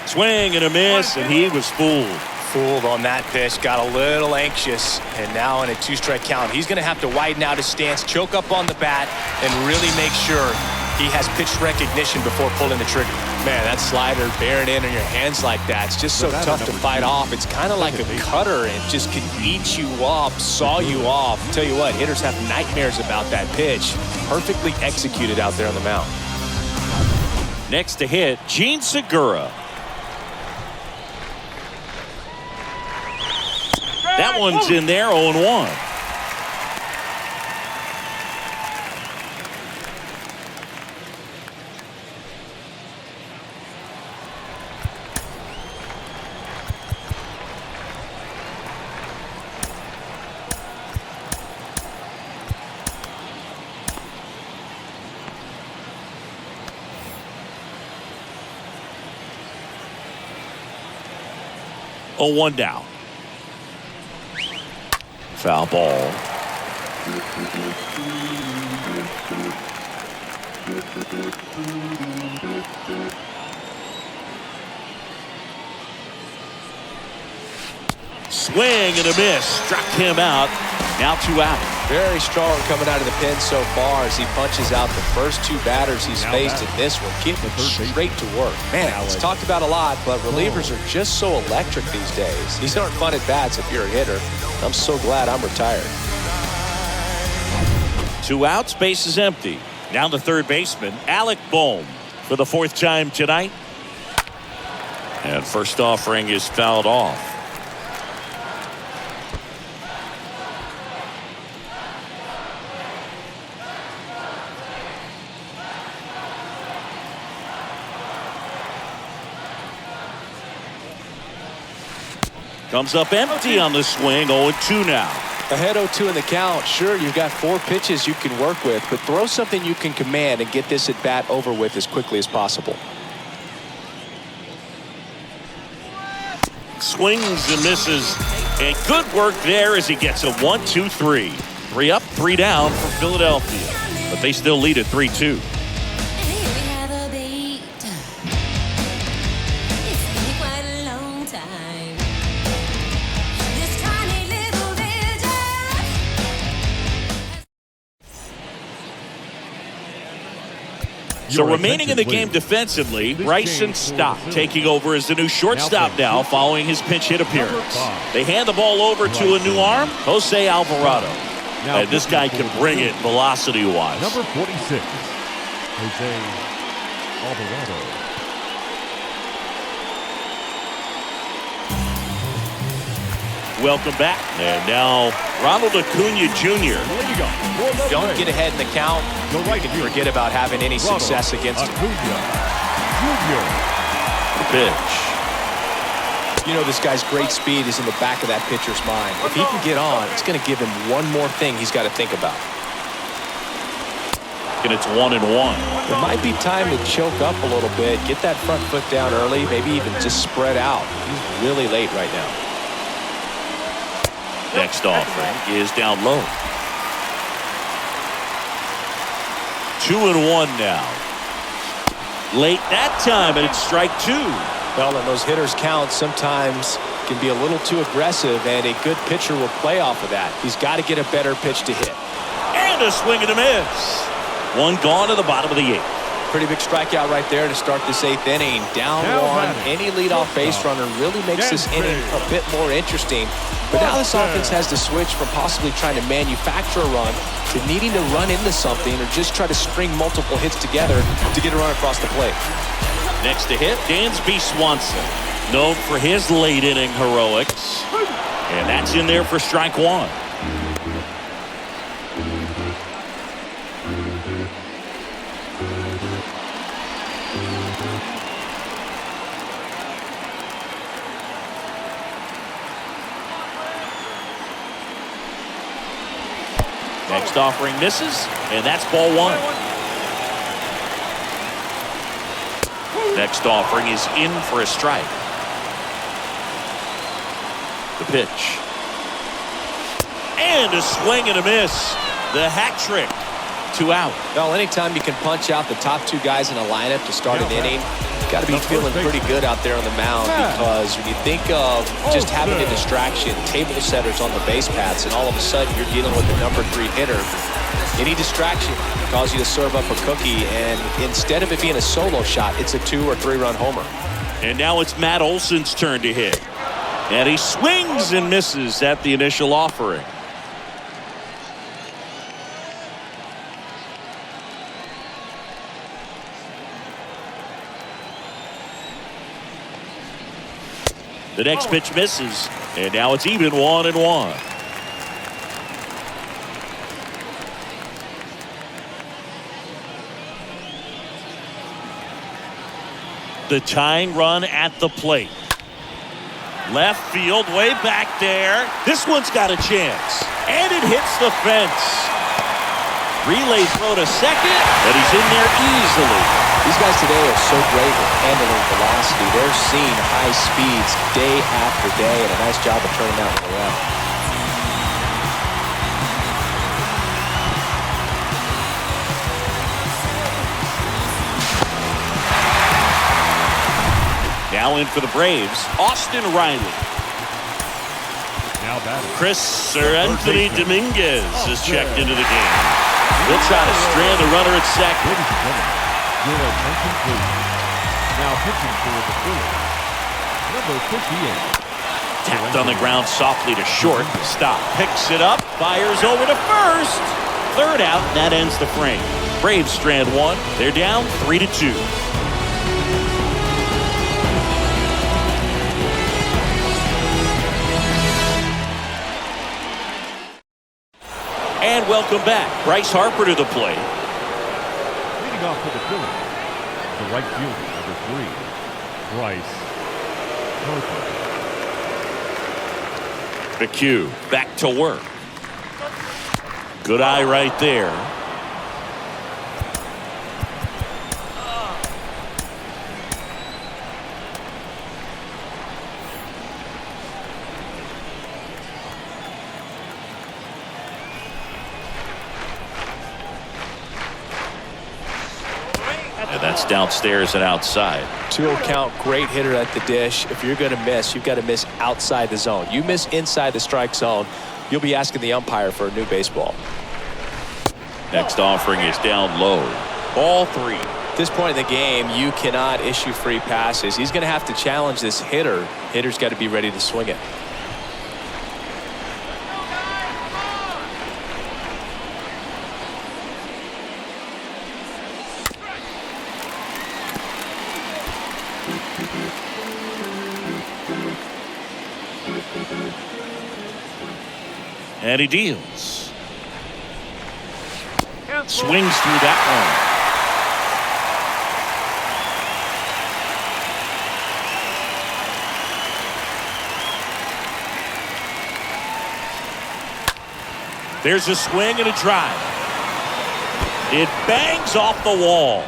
Swing and a miss, and he was fooled. Fooled on that pitch, got a little anxious, and now in a 2-strike count, he's going to have to widen out his stance, choke up on the bat, and really make sure he has pitch recognition before pulling the trigger. Man, that slider bearing in on your hands like that, it's just so tough to fight off. It's kind of like a cutter and just can eat you up, saw you off. Tell you what, hitters have nightmares about that pitch. Perfectly executed out there on the mound. Next to hit, Gene Segura. That one's in there, 0-1. Oh, 1 down. Foul ball. Swing and a miss. Struck him out. Now 2 out. Very strong coming out of the pen so far as he punches out the first 2 batters he's faced in this one, getting straight to work. Man, it's talked about a lot, but relievers are just so electric these days. These aren't fun at bats if you're a hitter. I'm so glad I'm retired. 2 outs, base is empty. Now the third baseman, Alec Bohm, for the 4th time tonight. And first offering is fouled off. Comes up empty on the swing. 0-2 now. Ahead 0-2 in the count. Sure, you've got 4 pitches you can work with, but throw something you can command and get this at bat over with as quickly as possible. Swings and misses. And good work there as he gets a 1-2-3. 3 up, 3 down for Philadelphia. but they still lead at 3-2. So remaining in the game defensively, Bryson Stott taking over as the new shortstop now following his pinch hit appearance. They hand the ball over to a new arm, Jose Alvarado. And this guy can bring it velocity-wise. Number 46, Jose Alvarado. Welcome back. And now Ronald Acuna Jr. Don't get ahead in the count. You can forget about having any success against him. The pitch. You know, this guy's great speed is in the back of that pitcher's mind. If he can get on, it's going to give him one more thing he's got to think about. And it's 1-1. It might be time to choke up a little bit, get that front foot down early, maybe even just spread out. He's really late right now. Next offering is down low. 2-1 now. Late that time, and it's strike 2. Well, and those hitters count sometimes can be a little too aggressive, and a good pitcher will play off of that. He's got to get a better pitch to hit. And a swing and a miss. One gone to the bottom of the 8th. Pretty big strikeout right there to start this 8th inning. Down one, any leadoff base runner really makes this inning a bit more interesting. But now this offense has to switch from possibly trying to manufacture a run to needing to run into something or just try to string multiple hits together to get a run across the plate. Next to hit, Dansby Swanson, known for his late inning heroics. And that's in there for strike 1. Next offering misses, and that's ball 1. Next offering is in for a strike. The pitch. And a swing and a miss. The hat trick. 2 out. Well, anytime you can punch out the top 2 guys in a lineup to start an inning, you've got to be feeling pretty good out there on the mound, because when you think of just having a distraction, table setters on the base paths, and all of a sudden you're dealing with the number 3 hitter, any distraction can cause you to serve up a cookie, and instead of it being a solo shot, it's a 2 or 3 run homer. And now it's Matt Olson's turn to hit. And he swings and misses at the initial offering. The next pitch misses, and now it's even 1-1. The tying run at the plate. Left field, way back there. This one's got a chance, and it hits the fence. Relay throw to second, but he's in there easily. These guys today are so great with handling velocity. They're seeing high speeds day after day, and a nice job of turning that one around. Now in for the Braves, Austin Riley. Now batting. Chris Sir Anthony Dominguez is checked into the game. He'll try to strand the runner at second. Ladies and gentlemen, your attention please. Now pitching for the Phillies, number 58. Tapped on the ground softly to short. Stop. Picks it up. Fires over to first. Third out. That ends the frame. Braves strand 1. They're down 3-2. And welcome back. Bryce Harper to the plate. Leading off for the Phillies, the right fielder, number 3, Bryce Harper. McHugh back to work. Good eye right there. That's downstairs and outside. 2-0 count, great hitter at the dish. If you're going to miss, you've got to miss outside the zone. You miss inside the strike zone, you'll be asking the umpire for a new baseball. Next offering is down low. Ball 3. At this point in the game, you cannot issue free passes. He's going to have to challenge this hitter. Hitter's got to be ready to swing it. And he deals. Swings through that one. There's a swing and a drive. It bangs off the wall.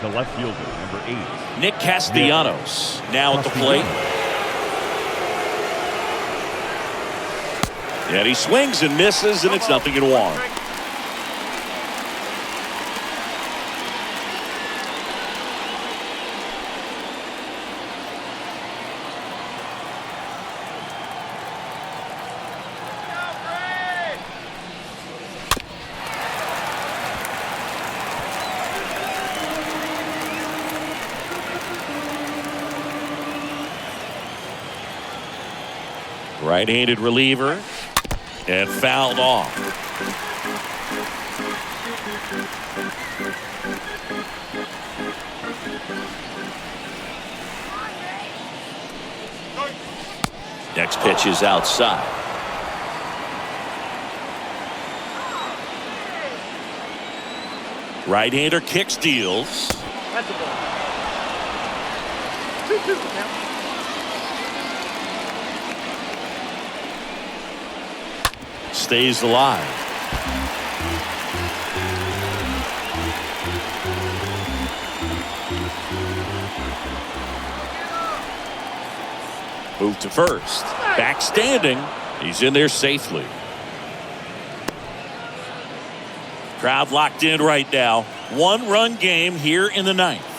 The left fielder, number 8. Nick Castellanos now at the plate. And he swings and misses, and it's 0-1. Right-handed reliever, and fouled off. Next pitch is outside. Right-hander kicks, deals. That's a ball. 2-2 now. Stays alive. Move to first. Back standing. He's in there safely. Crowd locked in right now. 1-run game here in the 9th.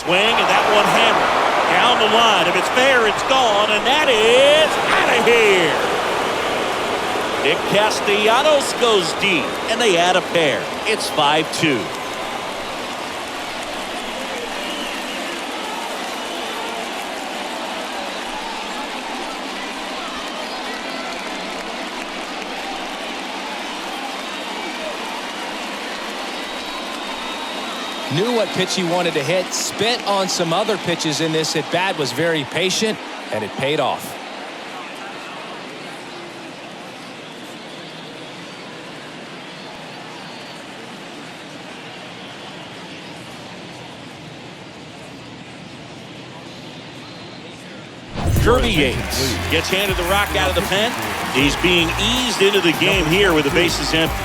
Swing, and that one hammered down the line. If it's fair, it's gone, and that is out of here. Nick Castellanos goes deep, and they add a pair. It's 5-2. Knew what pitch he wanted to hit, spit on some other pitches in this at bat, was very patient, and it paid off. Kirby Yates gets handed the rock out of the pen. He's being eased into the game here with the bases empty.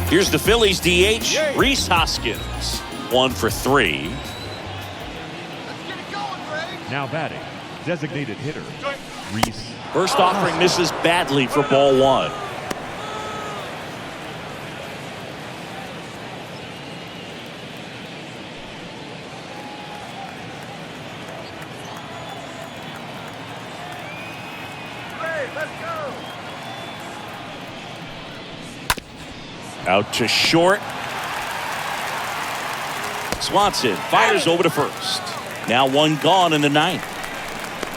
Here's the Phillies DH, Rhys Hoskins. 1 for 3. Now batting, designated hitter, Rhys. First offering misses badly for ball 1. Out to short. Swanson fires over to first. Now 1 gone in the 9th.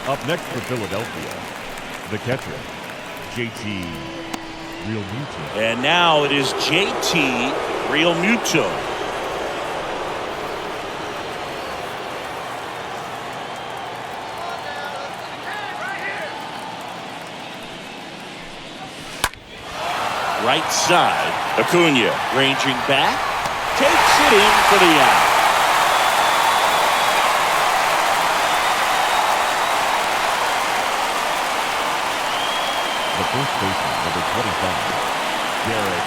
Up next for Philadelphia, the catcher, JT Realmuto. And now it is JT Realmuto. Right side, Acuna ranging back, takes it in for the out. The first baseman, number 25, Derek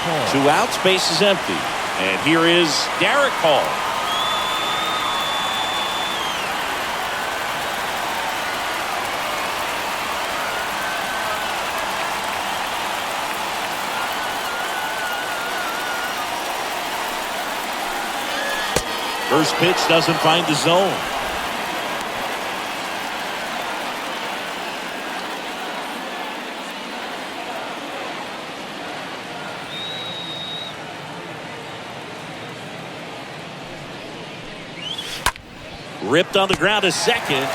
Hall. 2 outs, base is empty. And here is Derek Hall. First pitch doesn't find the zone. Ripped on the ground to second.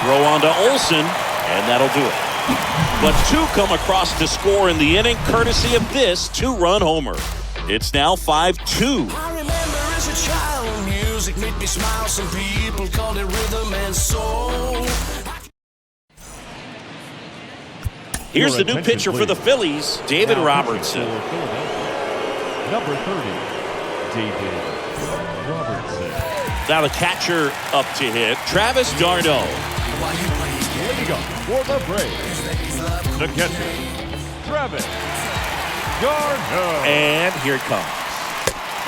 Throw on to Olsen, and that'll do it. But 2 come across to score in the inning, courtesy of this 2-run homer. It's now 5-2. I remember as a child, music made me smile. Some people called it rhythm and soul. Here's the new pitcher for the Phillies, David Robertson. Number 30, David Robertson. Now the catcher up to hit, Travis d'Arnaud. Leading up for the Braves, the catcher, Travis d'Arnaud. And here it comes.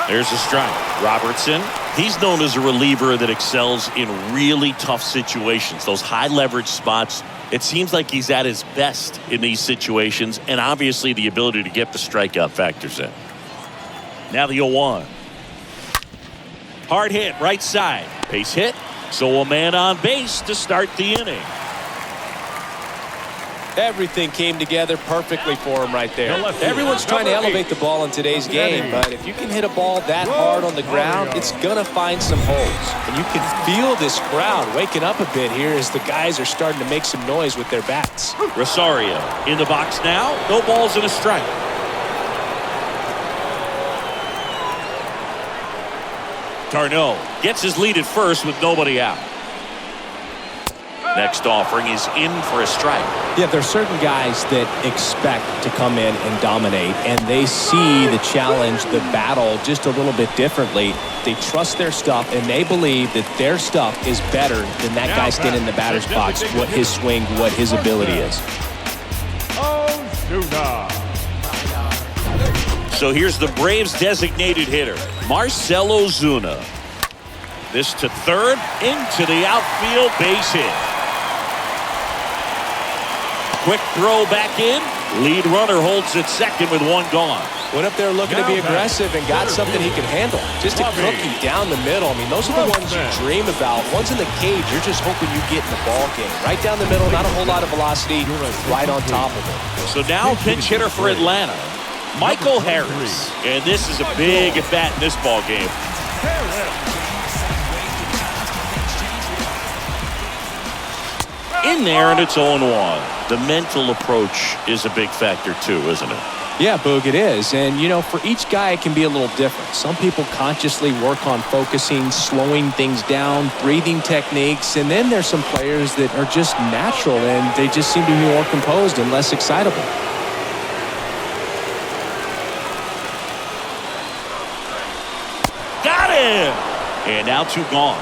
There's a strike. Robertson, he's known as a reliever that excels in really tough situations. Those high leverage spots, it seems like he's at his best in these situations, and obviously the ability to get the strikeout factors in. Now the 0-1. Hard hit, right side. Base hit, so a man on base to start the inning. Everything came together perfectly for him right there. left Everyone's field, trying to number elevate 8. the ball in today's game, but if you can hit a ball that hard on the ground, it's going to find some holes. And you can feel this crowd waking up a bit here as the guys are starting to make some noise with their bats. Rosario in the box now. No balls and a strike. d'Arnaud gets his lead at first with nobody out. Next offering is in for a strike. Yeah, there are certain guys that expect to come in and dominate, and they see the challenge, the battle just a little bit differently. They trust their stuff, and they believe that their stuff is better than that guy standing in the batter's box, what his swing, what his ability is. So here's the Braves' designated hitter, Marcell Ozuna. This to third, into the outfield, base hit. Quick throw back in. Lead runner holds at second with 1 gone. Went up there looking to be aggressive and got something he can handle. Just a cookie down the middle. I mean, those are the ones you dream about. Once in the cage, you're just hoping you get in the ball game. Right down the middle, not a whole lot of velocity, right on top of it. So now pinch hitter for Atlanta, Michael Harris. And this is a big at bat in this ball game. In there, and it's 0-1. The mental approach is a big factor too, isn't it? Yeah, Boog, it is. And, you know, for each guy, it can be a little different. Some people consciously work on focusing, slowing things down, breathing techniques. And then there's some players that are just natural, and they just seem to be more composed and less excitable. Got him! And now 2 gone.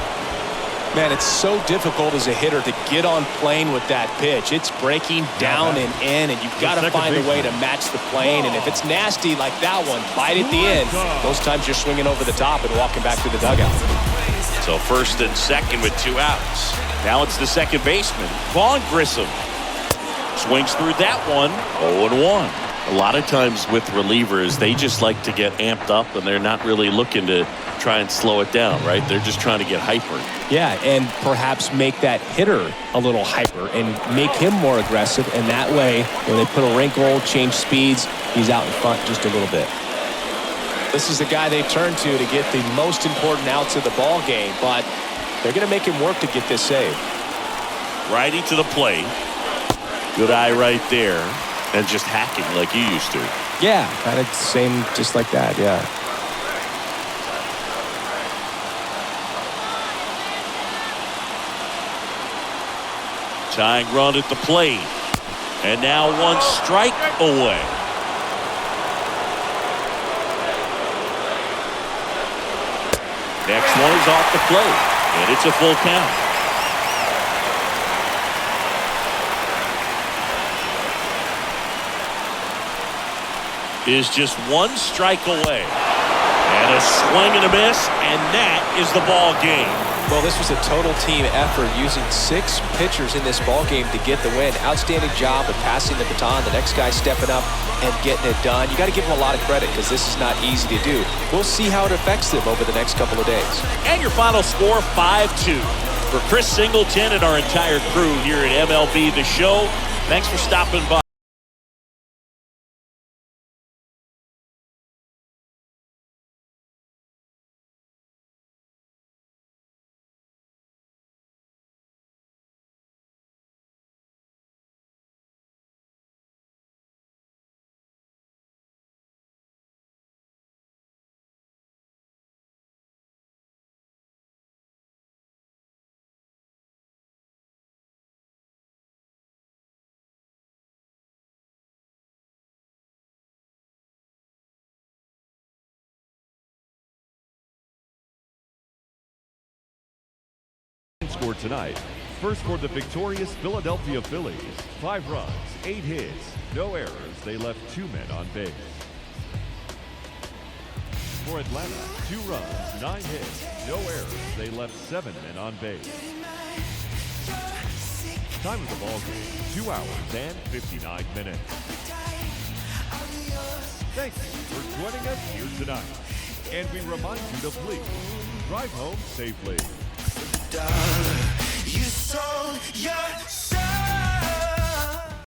Man, it's so difficult as a hitter to get on plane with that pitch. It's breaking down and in, and you've got to find a way to match the plane. And if it's nasty like that one, bite at the end. Those times you're swinging over the top and walking back to the dugout. So first and second with 2 outs. Now it's the second baseman, Vaughn Grissom. Swings through that one, 0-1. A lot of times with relievers, they just like to get amped up, and they're not really looking to try and slow it down, right? They're just trying to get hyper. Yeah, and perhaps make that hitter a little hyper and make him more aggressive. And that way, when they put a wrinkle, change speeds, he's out in front just a little bit. This is the guy they turn to get the most important outs of the ball game, but they're going to make him work to get this save. Righty to the plate. Good eye right there. And just hacking like you used to. Yeah, kind of same, just like that, yeah. Tying run at the plate. And now 1 strike away. Next one is off the plate. And it's a full count. is just one strike away. And a swing and a miss, and that is the ball game. Well, this was a total team effort using 6 pitchers in this ball game to get the win. Outstanding job of passing the baton. The next guy stepping up and getting it done. You got to give them a lot of credit because this is not easy to do. We'll see how it affects them over the next couple of days. And your final score, 5-2. For Chris Singleton and our entire crew here at MLB The Show, thanks for stopping by. Score tonight. First for the victorious Philadelphia Phillies. 5 runs, 8 hits, no errors. They left 2 men on base. For Atlanta, 2 runs, 9 hits, no errors. They left 7 men on base. Time of the ball game, 2 hours and 59 minutes. Thank you for joining us here tonight. And we remind you to please drive home safely. You sold your